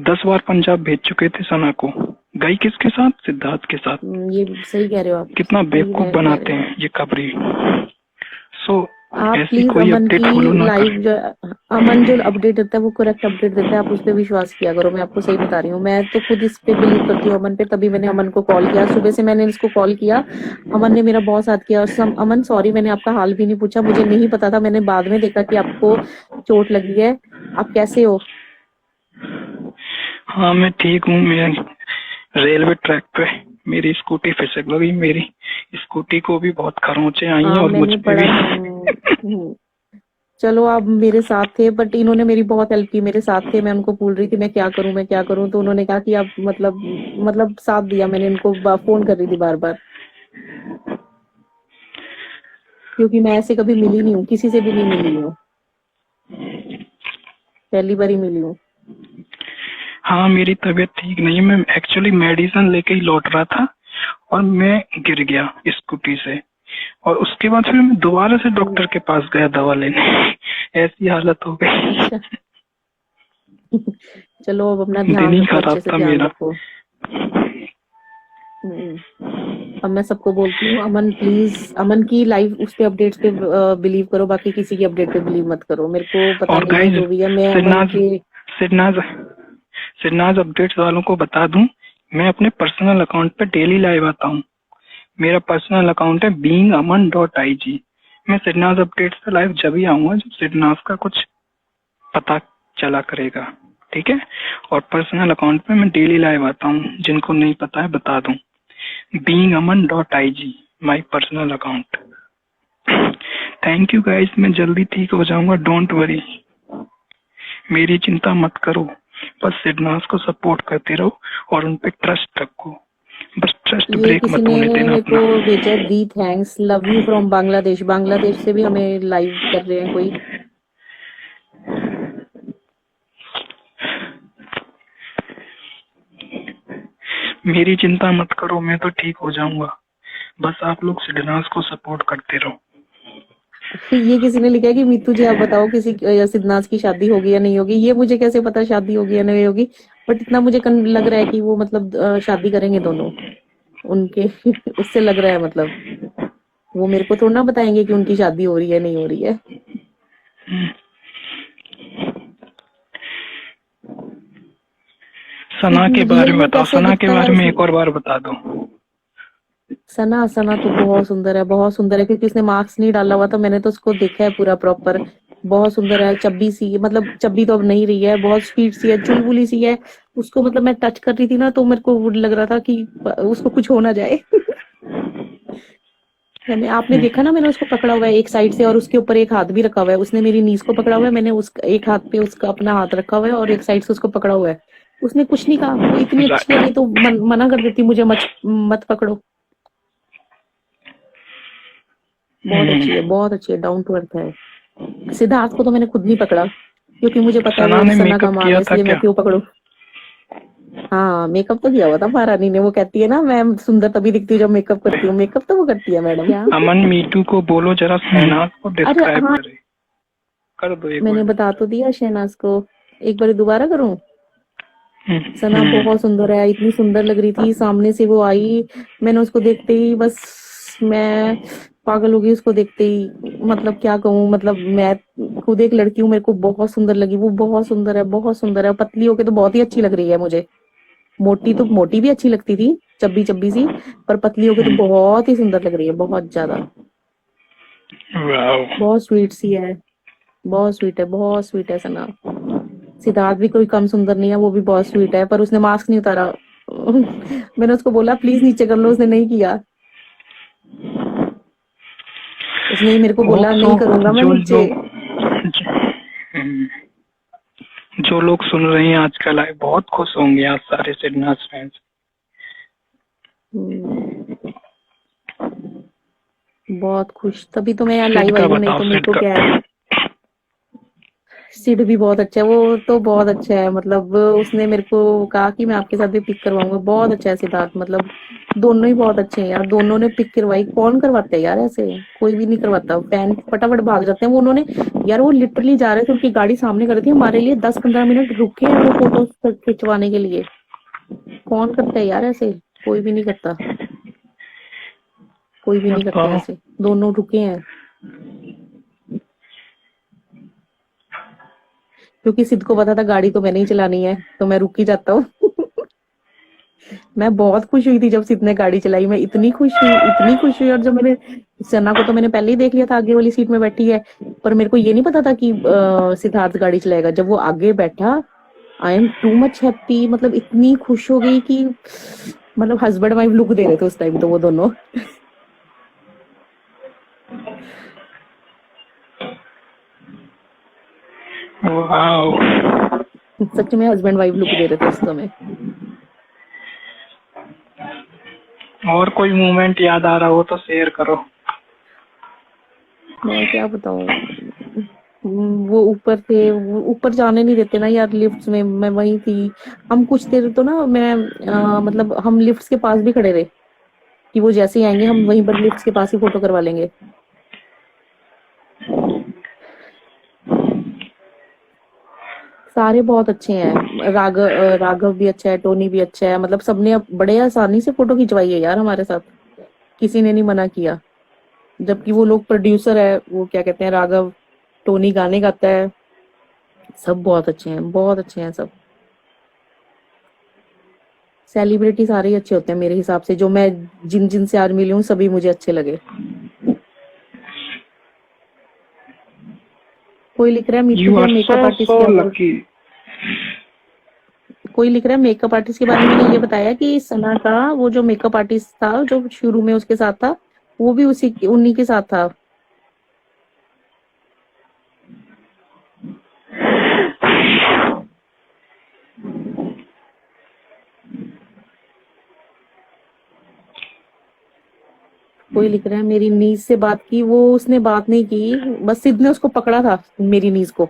10 बार पंजाब भेज चुके थे सना को, गई किसके साथ? सिद्धार्थ के साथ।
ये सही कह रहे हो आप,
कितना
सही
बेवकूफ
कह रहे
बनाते
हो आप।
हैं ये खबरी। सो
आप
ऐसी
प्लीज
कोई
अमन
अपडेट
की
फॉलो ना
लाइव
करें।
जो अमन जो अपडेट देता है वो करेक्ट अपडेट देता है, आप उस पर विश्वास किया करो। मैं आपको सही बता रही हूँ, मैं तो खुद इस पे बिलीव करती हूँ अमन पे, तभी मैंने अमन को कॉल किया। सुबह से मैंने इसको कॉल किया, अमन ने मेरा बहुत साथ किया। और अमन सॉरी, मैंने आपका हाल भी नहीं पूछा, मुझे नहीं पता था, मैंने बाद में देखा कि आपको चोट लगी है। आप कैसे हो?
हाँ मैं ठीक हूँ। मैं रेलवे ट्रैक पे मेरी स्कूटी फिसक गई, मेरी स्कूटी को भी बहुत खरोंचे आई हैं
हाँ
और मुझ
मैंने
पे
पढ़ा
भी।
था। चलो आप मेरे साथ थे, बट इन्होंने मेरी बहुत हेल्प की, मेरे साथ थे। मैं उनको बोल रही थी मैं क्या करूं मैं क्या करूं, तो उन्होंने कहा कि आप मतलब साथ दिया। मैंने इनको फोन कर रही थी बार बार, क्योंकि मैं ऐसे कभी मिली नहीं हूँ, किसी से भी नहीं मिली हूँ, पहली बार ही मिली हूँ।
हाँ मेरी तबीयत ठीक नहीं है, मैं एक्चुअली मेडिसिन लेके ही लौट रहा था और मैं गिर गया स्कूटी से, और उसके बाद फिर मैं दोबारा से डॉक्टर के पास गया दवा लेने। ऐसी हालत हो गई।
अच्छा। चलो अब अपना
दिन
ध्यान
ही
रखो,
खराब
अच्छे से
था
ध्यान
मेरा।
रखो। हम्म। अब मैं सबको बोलती हूँ अमन प्लीज, अमन की लाइव उस पे अपडेट्स पे बिलीव करो, बाकी किसी की अपडेट पे बिलीव मत करो। मेरे को पता
और
नहीं है
गाइज,
जो भी है, मैं अमन
सिरनाज
के।
सिरनाज सिरनाज अपडेट्स वालों को बता दूं, मैं अपने पर्सनल अकाउंट पे डेली लाइव आता हूँ। मेरा पर्सनल अकाउंट है beingaman.ig। मैं सिरनाज अपडेट्स पे लाइव जब ही आऊंगा जब सिरनाज का कुछ पता चला करेगा, ठीक है। और पर्सनल अकाउंट पे मैं डेली लाइव आता हूँ, जिनको नहीं पता है बता दूं, beingaman.ig my personal account. Thank you guys, मैं जल्दी ठीक हो जाऊंगा, डोंट वरी, मेरी चिंता मत करो, बस सिडनास को सपोर्ट करते रहो और उन पे ट्रस्ट रखो, बस ट्रस्ट
ये
ब्रेक
किसी
मत
ने
होने देना
मेरे
अपना।
को भेजा दी, thanks, love you from Bangladesh. Bangladesh से भी हमें लाइव कर रहे हैं कोई।
मेरी चिंता मत करो, मैं तो ठीक हो जाऊंगा, बस आप लोग सिडनास को सपोर्ट करते रहो।
ये किसी ने लिखा है कि मीतू जी आप बताओ किसी सिद्धनाथ की शादी होगी या नहीं होगी। ये मुझे कैसे पता शादी होगी या नहीं होगी, बट इतना मुझे लग रहा है कि वो मतलब शादी करेंगे दोनों उनके। उससे लग रहा है, मतलब वो मेरे को थोड़ा ना बताएंगे कि उनकी शादी हो रही है नहीं हो रही है।
सना के बारे
रियल
में
में
बताओ,
कैसे
सना के
दिखता
बारे
है
में एक और बार बता दो।
सना सना तो बहुत सुंदर है, बहुत सुंदर है, क्योंकि उसने मार्क्स नहीं डाला हुआ था, मैंने तो उसको देखा है पूरा प्रॉपर। बहुत सुंदर है, चब्बी सी, मतलब चब्बी तो अब नहीं रही है, बहुत स्वीट सी है, चुलबुली सी है। उसको मतलब मैं टच कर रही थी ना तो मेरे को लग रहा था कि उसको कुछ हो ना जाए। मैंने, आपने देखा ना, मैंने उसको पकड़ा हुआ है एक साइड से और उसके ऊपर एक हाथ भी रखा हुआ है। उसने मेरी नीज को पकड़ा हुआ है, मैंने उस एक हाथ पे उसका अपना हाथ रखा हुआ है और एक साइड से उसको पकड़ा हुआ है। उसने कुछ नहीं कहा, वो इतनी अच्छी है, नहीं तो मना कर देती मुझे मत पकड़ो। बहुत अच्छी है, डाउन टू अर्थ है। सिद्धार्थ को तो मैंने खुद नहीं पकड़ा, क्योंकि मुझे पता है
सना
वो
ने
सना का
मेकअप
माल
किया
है,
था
इसलिए मैं
क्या?
क्यों पकड़ू। हाँ, मेकअप तो किया हुआ था महारानी ने। वो कहती है ना मैं सुंदर तभी दिखती हूँ जब मेकअप करती हूँ, मेकअप तो वो करती है मैडम। क्या?
अमन मीटू को बोलो जरा शहनाज को
अरे
डिस्क्राइब
हाँ,
करे, कर दो एक
मैंने
बार।
बता तो दिया शहनाज को, एक बार दोबारा करूं। सना
हम्म,
बहुत सुंदर है, इतनी सुंदर लग रही थी, सामने से वो आई, मैंने उसको देखते ही बस मैं पागल हो गई उसको देखते ही। मतलब क्या कहूँ, मतलब मैं खुद एक लड़की हूँ, मेरे को बहुत सुंदर लगी वो, बहुत सुंदर है, बहुत सुंदर है। पतली होके तो बहुत ही अच्छी लग रही है मुझे। मोटी तो मोटी भी अच्छी लगती थी, चब्बी चब्बी सी, पर पतली होके तो बहुत ही सुंदर लग रही है, बहुत ज्यादा।
वाओ।
बहुत स्वीट सी है, बहुत स्वीट है, बहुत स्वीट है सना। सिद्धार्थ भी कोई कम सुंदर नहीं है, वो भी बहुत स्वीट है, पर उसने मास्क नहीं उतारा। मैंने उसको बोला प्लीज नीचे कर लो, उसने नहीं किया। उसने ही मेरे को
होप
बोला
सो।
नहीं करूंगा मैं
जो
नीचे।
लोग हम्म, जो लोग सुन रहे हैं आज का लाइव बहुत खुश होंगे, आज सारे सिडनास फैंस।
बहुत खुश, तभी तो मैं यहाँ
सिड
लाइव
का
आई हूँ, नहीं
बताओ,
तो मेरे
सिड
को
का।
क्या है। सिड भी बहुत अच्छा है, वो तो बहुत अच्छा है, मतलब उसने मेरे को कहा कि मैं आपके साथ भी पिक करवाऊंगा। बहुत अच्छा है सिद्धार्थ, मतलब दोनों ही बहुत अच्छे हैं यार, दोनों ने पिक करवाई। कौन करवाता है यार ऐसे, कोई भी नहीं करवाता, फैन फटाफट भाग जाते हैं। वो उन्होंने, यार वो लिटरली जा रहे थे, उनकी गाड़ी सामने कर दी, हमारे लिए 10-15 मिनट रुके हैं वो फोटो खिंचवाने के लिए। कौन करता है यार ऐसे, कोई भी नहीं करता, कोई भी नहीं करते
बताओ।
ऐसे। दोनों रुके हैं, क्योंकि सिद्ध को पता था गाड़ी तो मैंने ही चलानी है, तो मैं रुक ही जाता हूँ। मैं बहुत खुश हुई थी जब सिद्ध ने गाड़ी चलाई, मैं इतनी खुश हुई, इतनी खुश हुई। और जब मैंने सना को तो मैंने पहले ही देख लिया था आगे वाली सीट में बैठी है, पर मेरे को ये नहीं पता था कि सिद्धार्थ गाड़ी चलाएगा। जब वो आगे बैठा, I am too much happy, मतलब इतनी खुश हो गई कि मतलब हस्बैंड वाइफ लुक दे रहे थे उस टाइम तो वो दोनों।
वाओ।
सच में हस्बैंड वाइफ लुक दे रहे थे उस समय।
और कोई मोमेंट याद आ रहा हो तो शेयर करो।
मैं क्या बताऊं, वो ऊपर थे, वो ऊपर जाने नहीं देते ना यार लिफ्ट्स में, मैं वहीं थी। हम कुछ देर तो ना मैं मतलब हम लिफ्ट्स के पास भी खड़े रहे, कि वो जैसे ही आएंगे हम वहीं पर लिफ्ट्स के पास ही फोटो करवा लेंगे। सारे बहुत अच्छे हैं, राघव भी अच्छा है, टोनी भी अच्छा है, मतलब सबने अब बड़े आसानी से फोटो खिंचवाई है यार हमारे साथ, किसी ने नहीं मना किया। जबकि वो लोग प्रोड्यूसर है, वो क्या कहते हैं, राघव, टोनी गाने गाता है, सब बहुत अच्छे हैं, बहुत अच्छे हैं सब। सेलिब्रिटी सारे ही अच्छे होते हैं मेरे हिसाब से, जो मैं जिन जिन से आज मिली हूँ सभी मुझे अच्छे लगे। कोई लिख रहा है मीठू
You
क्या
are
makeup
so
artist
so
क्या बोल।
lucky.
कोई लिख रहा है मेकअप आर्टिस्ट के बारे में मैंने ये बताया कि सना का वो जो मेकअप आर्टिस्ट था जो शुरू में उसके साथ था वो भी उन्हीं के साथ था। कोई लिख रहा है मेरी नीज से बात की, वो उसने बात नहीं की, बस सिद्ध ने उसको पकड़ा था मेरी नीज को,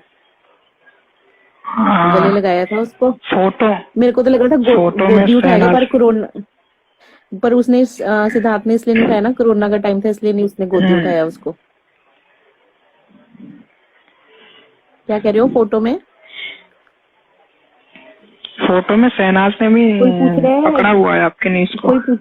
गले
हाँ,
लगाया था उसको।
फोटो
मेरे को तो लगा था
फोटो में
गोदी उठाएगा पर
शहनाज।
कोरोना, पर उसने सिद्धार्थ ने इसलिए नहीं उठाया ना, कोरोना का टाइम था इसलिए नहीं उसने गोदी
हम्म,
उठाया उसको। क्या कह रहे हो फोटो में?
फोटो में शहनाज ने भी
कोई पूछ रहा है,
पकड़ा हुआ है आपके नीज को।
कोई पूछ,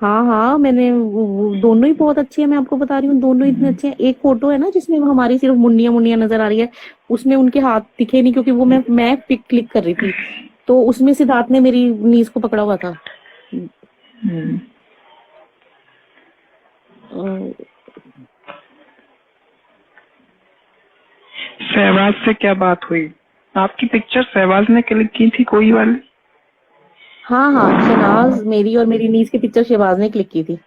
हाँ हाँ मैंने वो दोनों ही बहुत अच्छे हैं, मैं आपको बता रही हूँ दोनों इतने अच्छे हैं। एक फोटो है ना जिसमें हमारी सिर्फ मुन्नियां मुन्नियां नजर आ रही है, उसमें उनके हाथ दिखे नहीं क्योंकि वो मैं पिक क्लिक कर रही थी, तो उसमें सिद्धार्थ ने मेरी नीज को पकड़ा हुआ था।
हम्म,
अ,
शहबाज से क्या बात हुई? आपकी पिक्चर शहबाज ने क्लिक की थी कोई वाली?
हाँ हाँ शहनाज मेरी और मेरी नीज की पिक्चर शहबाज ने क्लिक की थी।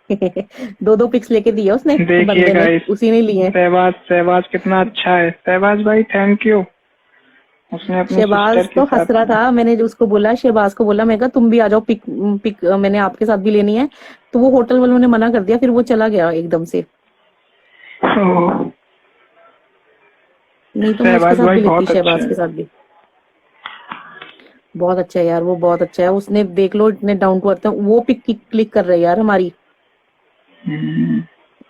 दो दो पिक्स लेके दिए उसने,
देखिए
बंदे ने
गाइस,
उसी ने लिए।
शहबाज शहबाज कितना अच्छा है। शहबाज भाई थैंक यू, उसने अपनी
शहबाज
सिस्टर के
तो हंस
साथ
रहा
में।
था, मैंने जो उसको बोला, शहबाज को बोला मैं कहा तुम भी आ जाओ पिक पिक मैंने आपके साथ भी लेनी है, तो वो होटल वालों ने मना कर दिया, फिर वो चला गया एकदम से,
ओह,
नहीं तो मैं उसके
शहबाज
साथ
भाई
भी लेती,
बहुत अच्छे
शहबाज
हैं।
के साथ भी। बहुत अच्छा है यार, वो बहुत अच्छा है, उसने देख लो इतने डाउन टू अर्थ है, वो पिक क्लिक कर रहे हैं यार हमारी।
हम्म,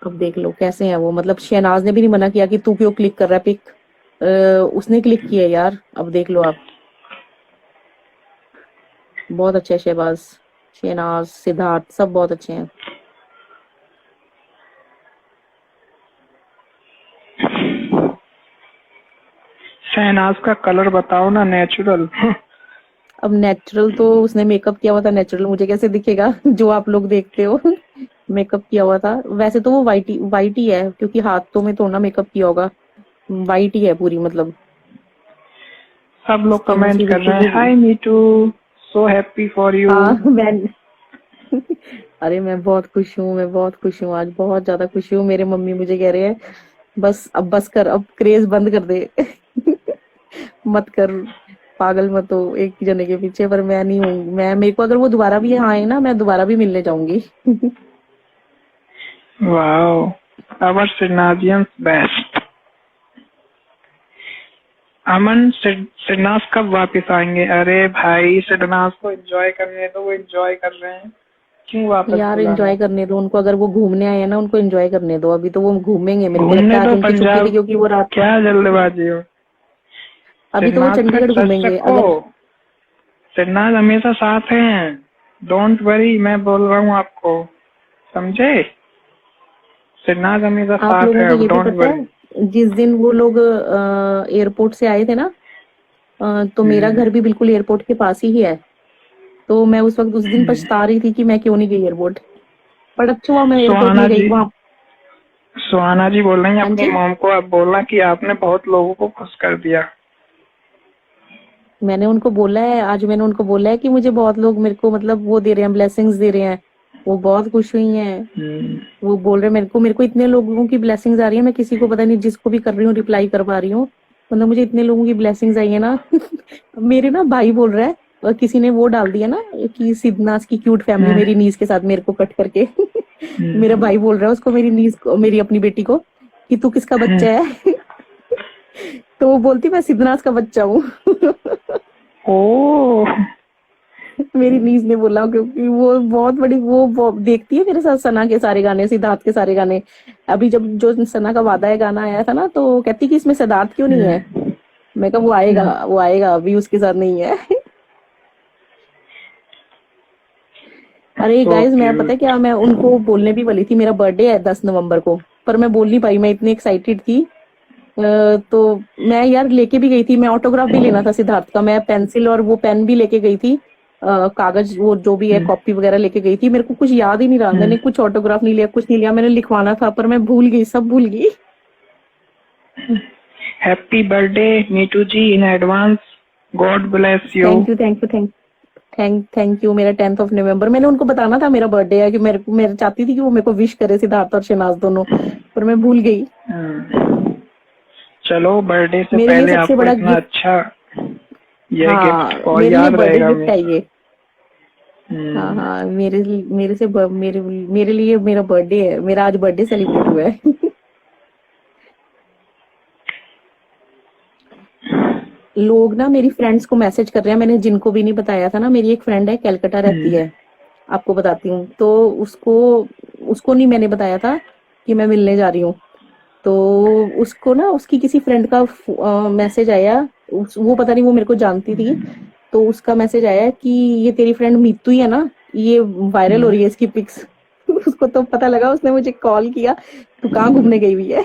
अब देख लो कैसे हैं वो, मतलब शहनाज ने भी नहीं मना किया कि तू क्यों क्लिक कर रहा है पिक, उसने क्लिक किया यार, अब देख लो आप। बहुत अच्छे है शहबाज, शहनाज, सिद्धार्थ सब बहुत अच्छे हैं।
शहनाज का कलर बताओ ना, नेचुरल।
अब नेचुरल तो उसने मेकअप किया हुआ था, नेचुरल मुझे कैसे दिखेगा जो आप लोग देखते हो। मेकअप किया हुआ था, वैसे तो वो वाइट ही है क्योंकि हाथों में थोड़ा मेकअप किया होगा, वाइट ही है पूरी, मतलब
सब लोग
स्किन
कमेंट
उसकी
कर
बिल्कुल
रहे हैं,
वो।
Hi Meetu, so happy for you.
हाँ मैं अरे मैं बहुत खुश हूँ, मैं बहुत खुश हूँ, आज बहुत ज्यादा खुश हूँ। मेरे मम्मी मुझे कह रहे हैं बस अब बस कर, अब क्रेज बंद कर दे। मत कर, पागल मत हो एक जने के पीछे, पर मैं नहीं हूँ, मैं मेरे को अगर वो दोबारा भी यहाँ आए ना मैं दोबारा भी मिलने जाऊंगी।
Wow, our Sidnaazians best. Aman, Sidnaaz कब वापस आएंगे? अरे भाई सिडनाज को एंजॉय करने दो, वो एंजॉय कर रहे हैं, क्यों वापस
यार
बुलाना?
एंजॉय करने दो उनको, अगर वो घूमने आए हैं ना उनको एंजॉय करने दो, अभी तो वो घूमेंगे, मेरे को लगता
घूमने
है आज
दो
उनकी छुट्टी थी
पंजाब,
क्योंकि वो रात,
क्या जल्दबाजी हो?
अभी तो वो
सिडनाज पे
चंडीगढ़
ट्रस्ट
घूमेंगे
रखो,
अगर।
सिडनाज हमेशा साथ हैं, डोंट वरी, मैं बोल रहा हूँ आपको, समझे? सिडनाज हमेशा
आप
साथ
लोगों
है,
को ये भी
डोंट
पता
वरी।
है जिस दिन वो लोग एयरपोर्ट से आए थे ना, तो मेरा
हम्म,
घर भी बिल्कुल एयरपोर्ट के पास ही है, तो मैं उस दिन
हम्म।
पछता रही थी कि मैं क्यों नहीं गई एयरपोर्ट, पर अच्छा हुआ मैं एयरपोर्ट
सुहाना
नहीं गई
जी,
वहां।
सुहाना जी बोल रही हैं
हाँ
अपनी
जी,
मॉम को, आप बोलना कि आपने बहुत लोगों को खुश कर दिया।
मैंने उनको बोला है, आज मैंने उनको बोला है कि मुझे बहुत लोग मेरे को मतलब वो दे रहे हैं, ब्लेसिंग्स दे रहे हैं, वो बहुत खुश हुई हैं।
हम्म,
वो बोल रहे हैं मेरे को इतने लोगों की ब्लेसिंग्स आ रही है, मैं किसी को पता नहीं जिसको भी कर रही हूँ रिप्लाई कर पा रही हूँ, मतलब मुझे इतने लोगों की ब्लेसिंग्स आई है ना। मेरे ना भाई बोल रहा है, किसी ने वो डाल दिया ना कि सिद्धनाथ की क्यूट फैमिली
हम्म,
मेरी नीज के साथ मेरे को कट करके। मेरा
हम्म,
भाई बोल रहा है उसको, मेरी नीज को, मेरी अपनी बेटी को, कि तू किसका
हम्म।
बच्चा है। तो वो बोलती मैं सिद्धनाथ का बच्चा हूँ।
ओ,
मेरी नीज ने बोला, क्योंकि वो बहुत बड़ी वो देखती है मेरे साथ सना के सारे गाने, सिद्धार्थ के सारे गाने। अभी जब जो सना का वादा है गाना आया था ना, तो कहती कि इसमें सिद्धार्थ क्यों नहीं है,
हम्म,
मैं कहा वो आएगा अभी उसके साथ नहीं है। अरे
सो
गाइस मैं पता है
क्यूट।
क्या, मैं उनको बोलने भी वाली थी, मेरा बर्थडे है 10 नवंबर को, पर मैं बोल नहीं पाई, मैं इतनी एक्साइटेड थी। तो मैं यार लेके भी गई थी, मैं ऑटोग्राफ भी लेना था सिद्धार्थ का, मैं पेंसिल और वो पेन भी लेके गई थी, कागज वो जो भी है
हम्म,
कॉपी वगैरह लेके गई थी, मेरे को कुछ याद ही नहीं रहा,
हम्म।
मैंने कुछ ऑटोग्राफ नहीं लिया, कुछ नहीं लिया, मैंने लिखवाना था पर मैं भूल गई, सब भूल गई।
Happy birthday Meetu ji in advance, God bless you.
Thank you. मेरा 10th ऑफ नवंबर, मैंने उनको बताना था मेरा बर्थडे है, कि मेरे चाहती थी कि वो मेरे को विश करे, सिद्धार्थ और शहनाज दोनों, पर मैं भूल गई।
चलो, बर्थडे से
मेरे लिए
पहले
सबसे
आपको
बड़ा
इतना
गिफ्ट,
अच्छा ये
हाँ
गिफ्ट और
मेरे लिए
याद
बर्थडे
रहेगा
गिफ्ट
मैं।
है ये। हाँ हाँ, मेरे लिए मेरा बर्थडे है, मेरा आज बर्थडे सेलिब्रेट हुआ है। लोग ना मेरी फ्रेंड्स को मैसेज कर रहे हैं, मैंने जिनको भी नहीं बताया था ना, मेरी एक फ्रेंड है कलकत्ता रहती है, आपको बताती हूँ, तो उसको उसको नहीं मैंने बताया था कि मैं मिलने जा रही हूँ, तो उसको ना उसकी किसी फ्रेंड का मैसेज आया, वो पता नहीं वो मेरे को जानती थी, तो उसका मैसेज आया कि ये तेरी फ्रेंड मीतू ही है ना, ये वायरल हो रही है इसकी पिक्स। उसको तो पता लगा, उसने मुझे कॉल किया, तू कहाँ घूमने गई हुई है।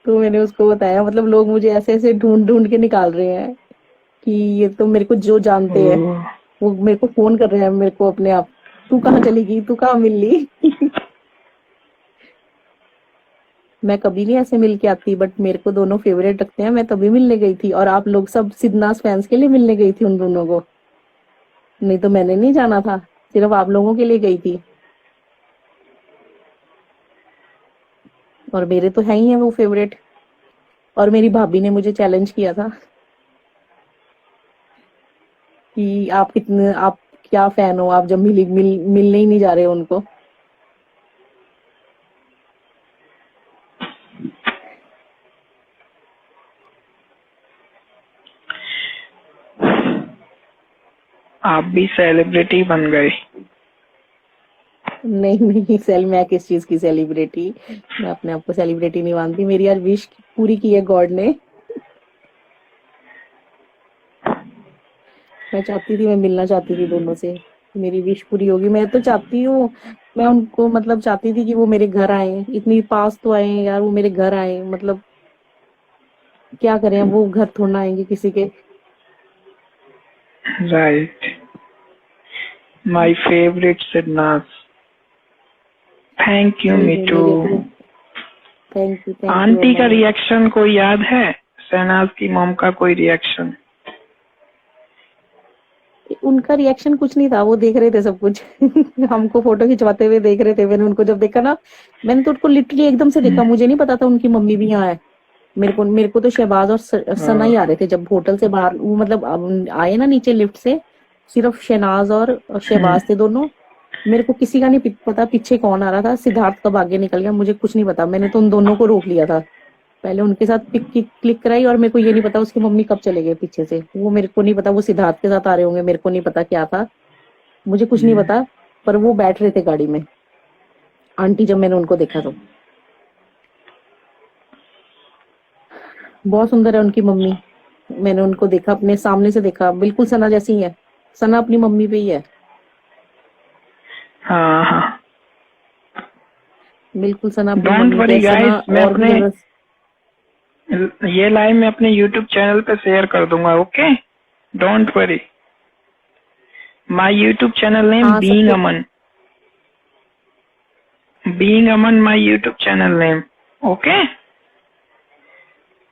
तो मैंने उसको बताया, मतलब लोग मुझे ऐसे ऐसे ढूंढ ढूंढ के निकाल रहे हैं कि ये तो मेरे को जो जानते हैं,
ओह,
वो मेरे को फोन कर रहे हैं मेरे को अपने आप, तू कहाँ चली गई, तू कहाँ मिल ली। मैं कभी नहीं ऐसे मिल के आती, बट मेरे को दोनों फेवरेट लगते हैं, मैं तभी मिलने गई थी, और आप लोग सब सिद्धनाथ फैंस के लिए मिलने गई थी उन दोनों को, नहीं तो मैंने नहीं जाना था, सिर्फ आप लोगों के लिए गई थी, और मेरे तो है ही है वो फेवरेट। और मेरी भाभी ने मुझे चैलेंज किया था कि आप क्या फैन हो, आप जब मिलने ही नहीं जा रहे हो उनको।
आप भी सेलिब्रिटी बन गए।
नहीं नहीं, मैं किस चीज की सेलिब्रिटी, मैं अपने आप को सेलिब्रिटी नहीं मानती, मेरी आज विश पूरी की है गॉड ने। मैं मिलना चाहती थी दोनों से, मेरी विश पूरी होगी, मैं तो चाहती हूँ, मैं उनको मतलब चाहती थी कि वो मेरे घर आए, इतनी पास तो आए यार, वो मेरे घर आए, मतलब क्या करें, अब वो घर थोड़ा ना आएंगे किसी के।
Right, my favourite Siddhnath. Thank you Meetu.
मेरे तो थैंक यू
आंटी का
अमन।
रिएक्शन कोई याद है? शहनाज की मॉम का कोई रिएक्शन?
उनका रिएक्शन कुछ नहीं था, वो देख रहे थे सब कुछ। हमको फोटो खिंचवाते हुए देख रहे थे, मैंने उनको जब देखा ना, मैंने तो उनको लिटरली एकदम से देखा, मुझे नहीं पता था उनकी मम्मी भी यहाँ है। मेरे को तो शहबाज और सना ही आ रहे थे जब होटल से बाहर, वो मतलब आए ना नीचे लिफ्ट से, सिर्फ शहनाज और शहबाज थे दोनों। मेरे को किसी का नहीं पता पीछे कौन आ रहा था, सिद्धार्थ कब आगे निकल गया मुझे कुछ नहीं पता, मैंने तो उन दोनों को रोक लिया था, पहले उनके साथ पिक क्लिक कराई, और मेरे को ये नहीं पता उसकी मम्मी कब चले गए पीछे से, वो मेरे को नहीं पता, वो सिद्धार्थ के साथ आ रहे होंगे, मेरे को नहीं पता क्या था, मुझे कुछ नहीं पता, पर वो बैठ रहे थे गाड़ी में, आंटी, जब मैंने उनको देखा तो। बहुत सुंदर है उनकी मम्मी, मैंने उनको देखा, अपने सामने से देखा, बिल्कुल सना जैसी ही है, सना अपनी मम्मी पे ही है,
हाँ हाँ।
बिल्कुल सना अपनी
डोंट
मम्मी पे
वरी
है, सना
गाइस, मैं
और भी
अपने
ज्यादा।
ये लाइव मैं अपने यूट्यूब चैनल पे शेयर कर दूंगा। Okay, don't worry. My YouTube channel name
हाँ
बीइंग
सबको,
Aman. Being Aman my YouTube channel name. Okay,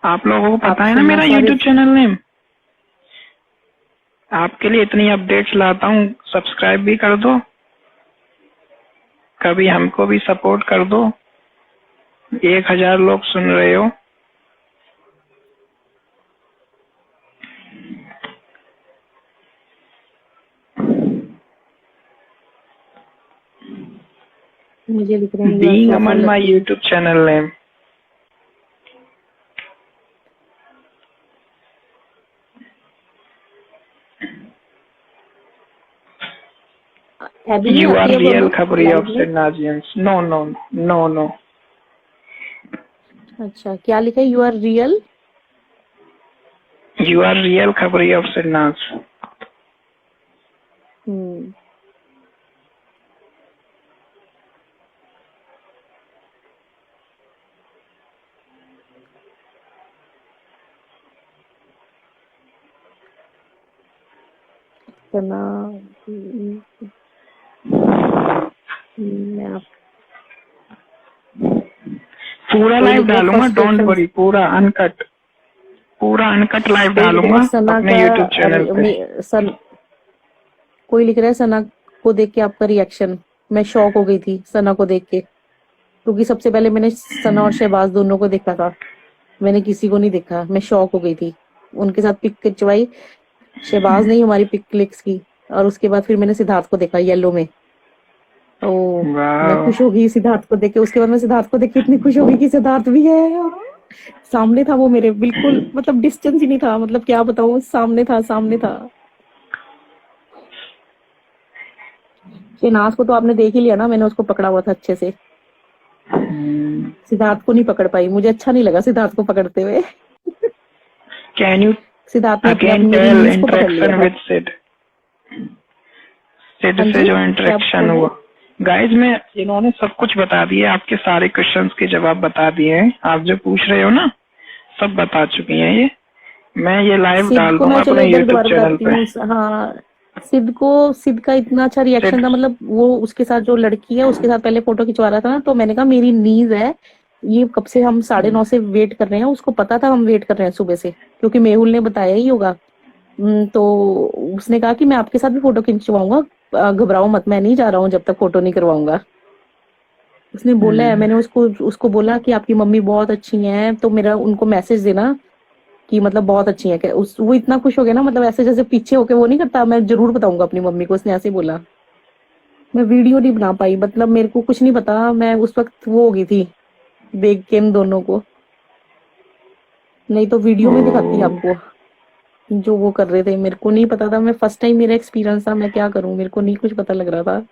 आप लोगों को
आप
पता है ना
सुनना
मेरा
सारे,
यूट्यूब चैनल नेम। आपके लिए इतनी अपडेट्स लाता हूँ, सब्सक्राइब भी कर दो, कभी हमको भी सपोर्ट कर दो। 1000 लोग सुन रहे हो।
मुझे लिख रहे हैं your
being
so so
Aman my
lucky.
YouTube channel name.
हैबी नहीं
You are
आती अब
real
हमें
खबरी
लाइव
of
में।
Siddnazians. No, no, no, no.
अच्छा, क्या लिखा है, you are real.
You are real खबरी of Siddnaz.
हम्म, सना, मैं आप,
पूरा
कोई
लाइव
लिख रहा है
डालूंगा,
फर्स्ट
डोंट
क्वेश्चन।
वरी, पूरा अनकट लाइव
कोई लिख रहा है
डालूंगा
सना
अपने
का,
यूट्यूब चैनल
अरे
पे।
कोई लिख रहा है सना को देख के आपका रिएक्शन। मैं शॉक हो गई थी सना को देख के, क्योंकि सबसे पहले मैंने सना और शहबाज दोनों को देखा था, मैंने किसी को नहीं देखा। मैं शॉक हो गई थी, उनके साथ पिक खिंचवाई, शहबाज ने ही हमारी पिक क्लिक्स की, और उसके बाद फिर मैंने सिद्धार्थ को देखा येलो में। तो मैं
वाह,
खुश हो गई सिद्धार्थ को देख के। उसके बाद मैं सिद्धार्थ को देख के इतनी खुश हो गई कि सिद्धार्थ भी है। सामने था वो मेरे, बिल्कुल मतलब डिस्टेंस ही नहीं था, मतलब क्या बताऊं, सामने था, सामने था। शहनाज को तो आपने देख ही लिया ना, मैंने उसको पकड़ा हुआ था अच्छे से। सिद्धार्थ को नहीं पकड़ पाई, मुझे अच्छा नहीं लगा सिद्धार्थ को पकड़ते हुए।
कैन यू
सिद्धार्थ ने अपने आप
अगेन
मेरी
टेल
नीज को पकड़ लिया
इंटरेक्शन
था।
विद सिड, सिड
हाँ
से
जी,
जो
क्या
इंटरेक्शन
बोल रहे
हुआ?
हैं?
गाइज मैं, इन्होंने सब कुछ बता दिया, आपके सारे क्वेश्चंस के जवाब बता दिए हैं, आप जो पूछ रहे हो ना सब बता चुकी हैं ये। मैं ये लाइव
सिद्ध
डाल
को मैं
दूंगा
चलो
अपने
एक बार
यूट्यूब
दोबारा
चैनल
बताती
पे।
हूँ। हाँ, सिद्ध का इतना अच्छा
सिड,
रिएक्शन था, मतलब वो उसके साथ जो लड़की है उसके साथ पहले फोटो खिंचवा रहा था ना, तो मैंने कहा मेरी नीज है, ये कब से हम 9:30 से वेट कर रहे हैं, उसको पता था हम वेट कर रहे हैं सुबह से, क्योंकि मेहुल ने बताया ही होगा। तो उसने कहा कि मैं आपके साथ भी फोटो खिंचवाऊंगा, घबराओ मत, मैं नहीं जा रहा हूँ जब तक फोटो नहीं करवाऊंगा। उसने बोला है, मैंने उसको उसको बोला कि आपकी मम्मी बहुत अच्छी हैं, तो मेरा उनको मैसेज देना कि मतलब बहुत अच्छी है। कि वो इतना खुश हो गया ना, मतलब ऐसे जैसे पीछे होके वो नहीं करता, मैं जरूर बताऊंगा अपनी मम्मी को, उसने ऐसे ही बोला। मैं वीडियो नहीं बना पाई, मतलब मेरे को कुछ नहीं पता, मैं उस वक्त वो हो गई थी देख के इन दोनों को, नहीं तो वीडियो में दिखाती
ओ,
आपको जो वो कर रहे थे। मेरे को नहीं पता था, मैं फर्स्ट टाइम मेरा एक्सपीरियंस था, मैं क्या करूं, मेरे को नहीं कुछ पता लग रहा था।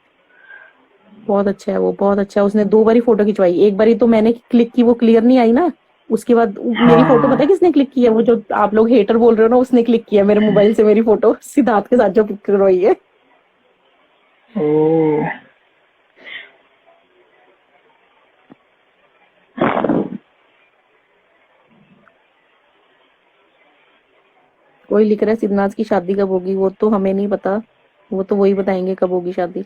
बहुत अच्छा है वो, बहुत अच्छा है। उसने 2 बारी फोटो खिंचवाई, एक बारी तो मैंने क्लिक की, वो क्लियर नहीं आई ना, उसके बाद मेरी फोटो पता
हाँ,
है किसने क्लिक की है, वो जो आप लोग हेटर बोल रहे हो ना, उसने क्लिक किया मेरे मोबाइल से मेरी फोटो सिद्धार्थ के साथ जो पिक करवाई है।
ओ,
कोई लिख रहा है सिद्धनाथ की शादी कब होगी, वो तो हमें नहीं पता, वो तो वही बताएंगे कब होगी शादी।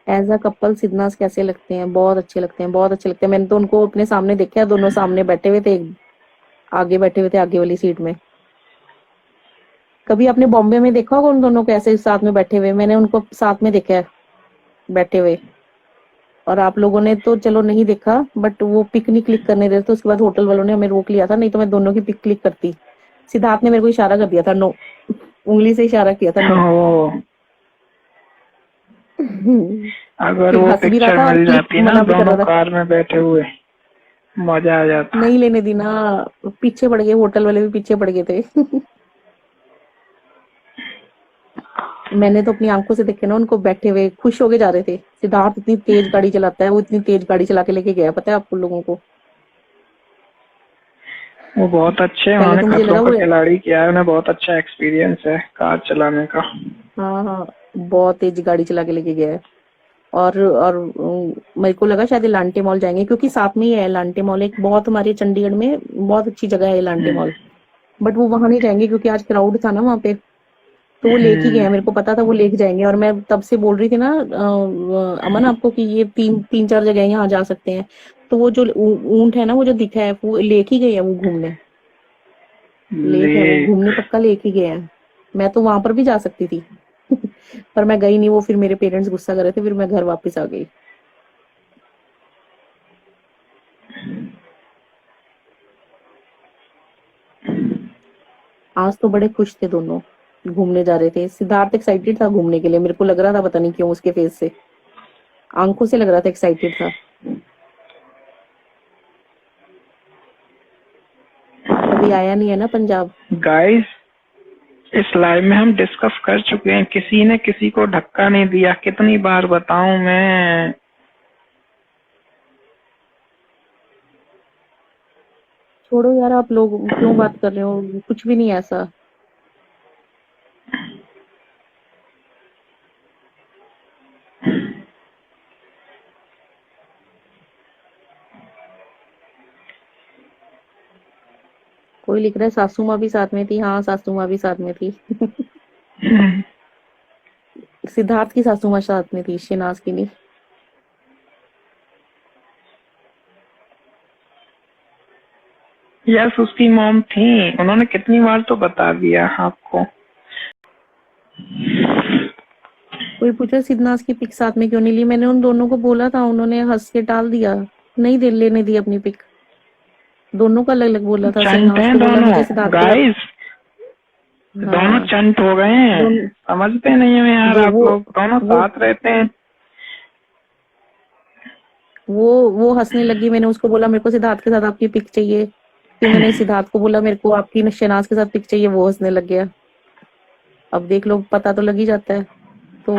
एज अ कपल सिद्धनाथ कैसे लगते हैं? बहुत अच्छे लगते हैं, बहुत अच्छे लगते हैं। मैंने तो उनको अपने सामने देखा है, दोनों सामने बैठे हुए थे, आगे बैठे हुए थे आगे वाली सीट में। कभी आपने बॉम्बे में देखा होगा उन दोनों को ऐसे साथ में बैठे हुए, मैंने उनको साथ में देखा है बैठे हुए। और आप लोगों ने तो चलो नहीं देखा, बट वो पिक नहीं क्लिक करने देते, तो उसके बाद होटल वालों ने हमें रोक लिया था, नहीं तो मैं दोनों की पिक क्लिक करती। सिद्धार्थ ने मेरे को इशारा कर दिया था, नो, उंगली से इशारा किया था, नो।
ओ, अगर
फिर
वो
हंस भी रहा
पिक्चर
था और
मिल
क्लिक
जाती ना
मना भी कर
दोनों
रहा था।
कार में बैठे हुए, मजा आ जाता।
नहीं लेने दी ना, पीछे पड़ गए, होटल वाले भी पीछे पड़ गए थे। मैंने तो अपनी आंखों से देखे ना उनको बैठे हुए, खुश होके जा रहे थे। सिद्धार्थ इतनी तेज गाड़ी चलाता है, वो इतनी तेज गाड़ी चला के लेके गया, पता है आपको लोगों को।
वो बहुत अच्छे हैं,
पहले
उन्होंने
तो मुझे
खतरों
लगा
का
वो,
खिलाड़ी किया है, उन्हें बहुत अच्छा एक्सपीरियंस है कार चलाने का।
हाँ हाँ, बहुत तेज गाड़ी चला के लेके गया है। और मेरे को लगा शायद एलांटे मॉल जाएंगे, क्योंकि साथ में ही है एलांटे मॉल, एक बहुत हमारे चंडीगढ़ में बहुत अच्छी जगह है एलांटे मॉल। बट वो वहां नहीं जाएंगे, क्योंकि आज क्राउड था ना वहां पे, तो वो लेके गए हैं, मेरे को पता था वो लेके जाएंगे। और मैं तब से बोल रही थी ना अमन आपको, कि ये तीन चार जगह यहाँ जा सकते हैं। तो वो जो ऊंट है ना, वो जो दिखा है, वो लेके ही गए हैं, वो घूमने लेक है, वो
लेक,
घूमने पक्का लेके गए हैं। मैं तो वहां पर भी जा सकती थी पर मैं गई नहीं, वो फिर मेरे पेरेंट्स गुस्सा कर रहे थे, फिर मैं घर वापस आ गई। आज तो बड़े खुश थे दोनों, घूमने जा रहे थे। सिद्धार्थ एक्साइटेड था घूमने के लिए, मेरे को लग रहा था, पता नहीं क्यों उसके फेस से, आंखों से लग रहा था एक्साइटेड था। कभी आया नहीं है ना पंजाब।
गाइस इस लाइव में हम डिस्कस कर चुके हैं, किसी ने किसी को धक्का नहीं दिया, कितनी बार बताऊं मैं।
छोड़ो यार, आप लोग क्यों बात कर रहे हो, कुछ भी नहीं है ऐसा। कोई लिख रहा है सासू माँ भी साथ में थी। हाँ, सासू माँ भी साथ में थी। सिद्धार्थ की सासू माँ साथ में थी, शिनाज की नहीं।
यस, उसकी मॉम थी। उन्होंने कितनी बार तो बता दिया आपको।
कोई पूछा सिद्धनाथ की पिक साथ में क्यों नहीं ली, मैंने उन दोनों को बोला था, उन्होंने हंस के टाल दिया, नहीं दे लेने दी अपनी पिक। दोनों का अलग अलग बोला था,
चंट
सिद्धनाथ
हैं
को बोला
दोनों
मुझे सिद्धार्थ के साथ।
गाइस, दोनों
हाँ,
चंट हो गए हैं।
दोन
समझते नहीं हो यार, आप लोग दोनों
वो
साथ रहते हैं।
वो हंसने लगी, मैंने उसको बोला मेरे को सिद्धार्थ के साथ आपकी पिक चाहिए। फिर मैंने सिद्धार्थ को बोला मेरे को आपकी शहनाज के साथ पिक चाहिए, वो हंसने लग गया। अब देख लो, पता तो लग ही जाता है। तो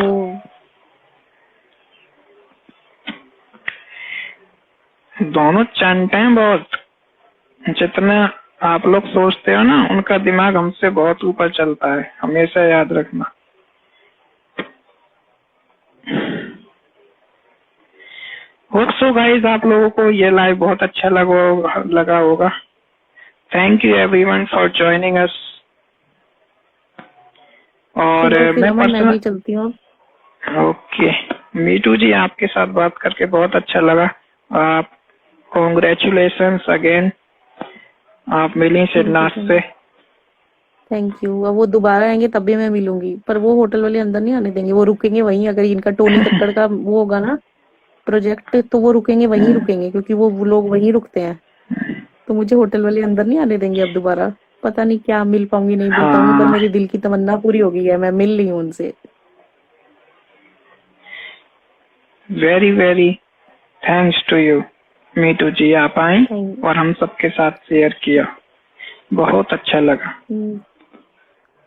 दोनों चंट हैं बहुत। जितना आप लोग सोचते हो ना, उनका दिमाग हमसे बहुत ऊपर चलता है, हमेशा याद रखना। होप सो गाइस, आप लोगों को ये लाइव बहुत अच्छा लगा होगा। Thank you everyone for joining us. और
चलो फिर
मैं
अमन, मैं
पर्सनल
भी चलती हूँ।
ओके, मीटू जी आपके साथ बात करके बहुत अच्छा लगा। आप कॉन्ग्रेचुलेशंस अगेन, आप मिली सिद्धनाथ से।
Thank you. अब वो दोबारा आएंगे तब भी मैं मिलूंगी, पर वो होटल वाले अंदर नहीं आने देंगे, वो रुकेंगे वहीं। अगर इनका टोनी कक्कड़ का वो होगा ना प्रोजेक्ट, तो वो रुकेंगे वहीं रुकेंगे, क्योंकि वो लोग वहीं रुकते हैं। तो मुझे होटल वाले अंदर नहीं आने देंगे अब दोबारा। पता नहीं क्या मिल पाऊंगी नहीं मिल पाऊंगी, पर
हाँ,
मेरी दिल की तमन्ना पूरी हो गई है, मैं मिल रही हूँ उनसे।
Very very thanks to you Meetu ji, आप आई
थैंक
और हम सबके साथ शेयर किया, बहुत अच्छा लगा।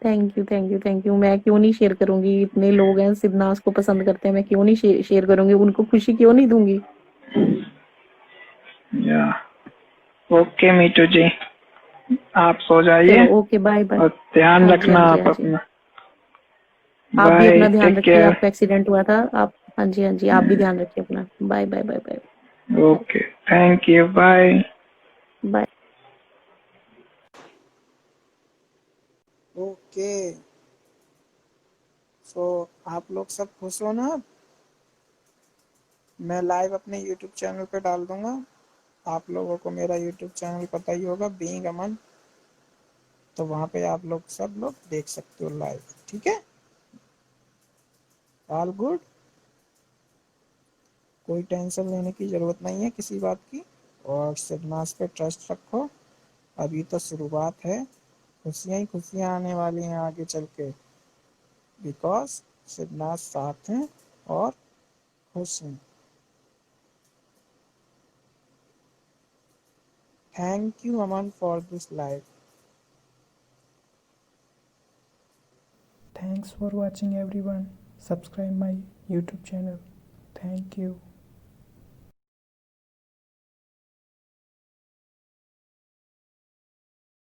Thank you thank you thank you. मैं क्यों नहीं शेयर करूंगी, इतने लोग हैं सिद्धनाथ को पसंद करते हैं, मैं क्यों नहीं शेयर करूंगी, उनको खुशी क्यों नहीं दूंगी।
या ओके मीटू जी, आप सो जाइए
चलो ओके, बाय बाय।
और ध्यान
हाँ जी हाँ
रखना
जी
आप
हाँ जी।
अपना।
आप भी
बाय,
अपना ध्यान
टेक
रखिए,
केयर।
आपका एक्सीडेंट हुआ था आप। हाँ जी हाँ जी, आप भी ध्यान रखिए अपना। Bye bye bye bye.
Okay, thank you, bye.
Bye.
Okay, so आप लोग सब खुश हो ना। अब मैं लाइव अपने यूट्यूब चैनल पे डाल दूंगा। आप लोगों को मेरा यूट्यूब चैनल पता ही होगा, बीइंग अमन। तो वहां पे आप लोग सब लोग देख सकते हो लाइव, ठीक है। ऑल गुड, कोई टेंशन लेने की जरूरत नहीं है किसी बात की। और सिद्धनाथ पे ट्रस्ट रखो, अभी तो शुरुआत है। खुशियां ही खुशियां आने वाली हैं आगे चल के, बिकॉज सिद्धनाथ साथ हैं और खुश हैं। Thank you, Aman, for this live.
Thanks for watching everyone. Subscribe my YouTube channel. Thank you.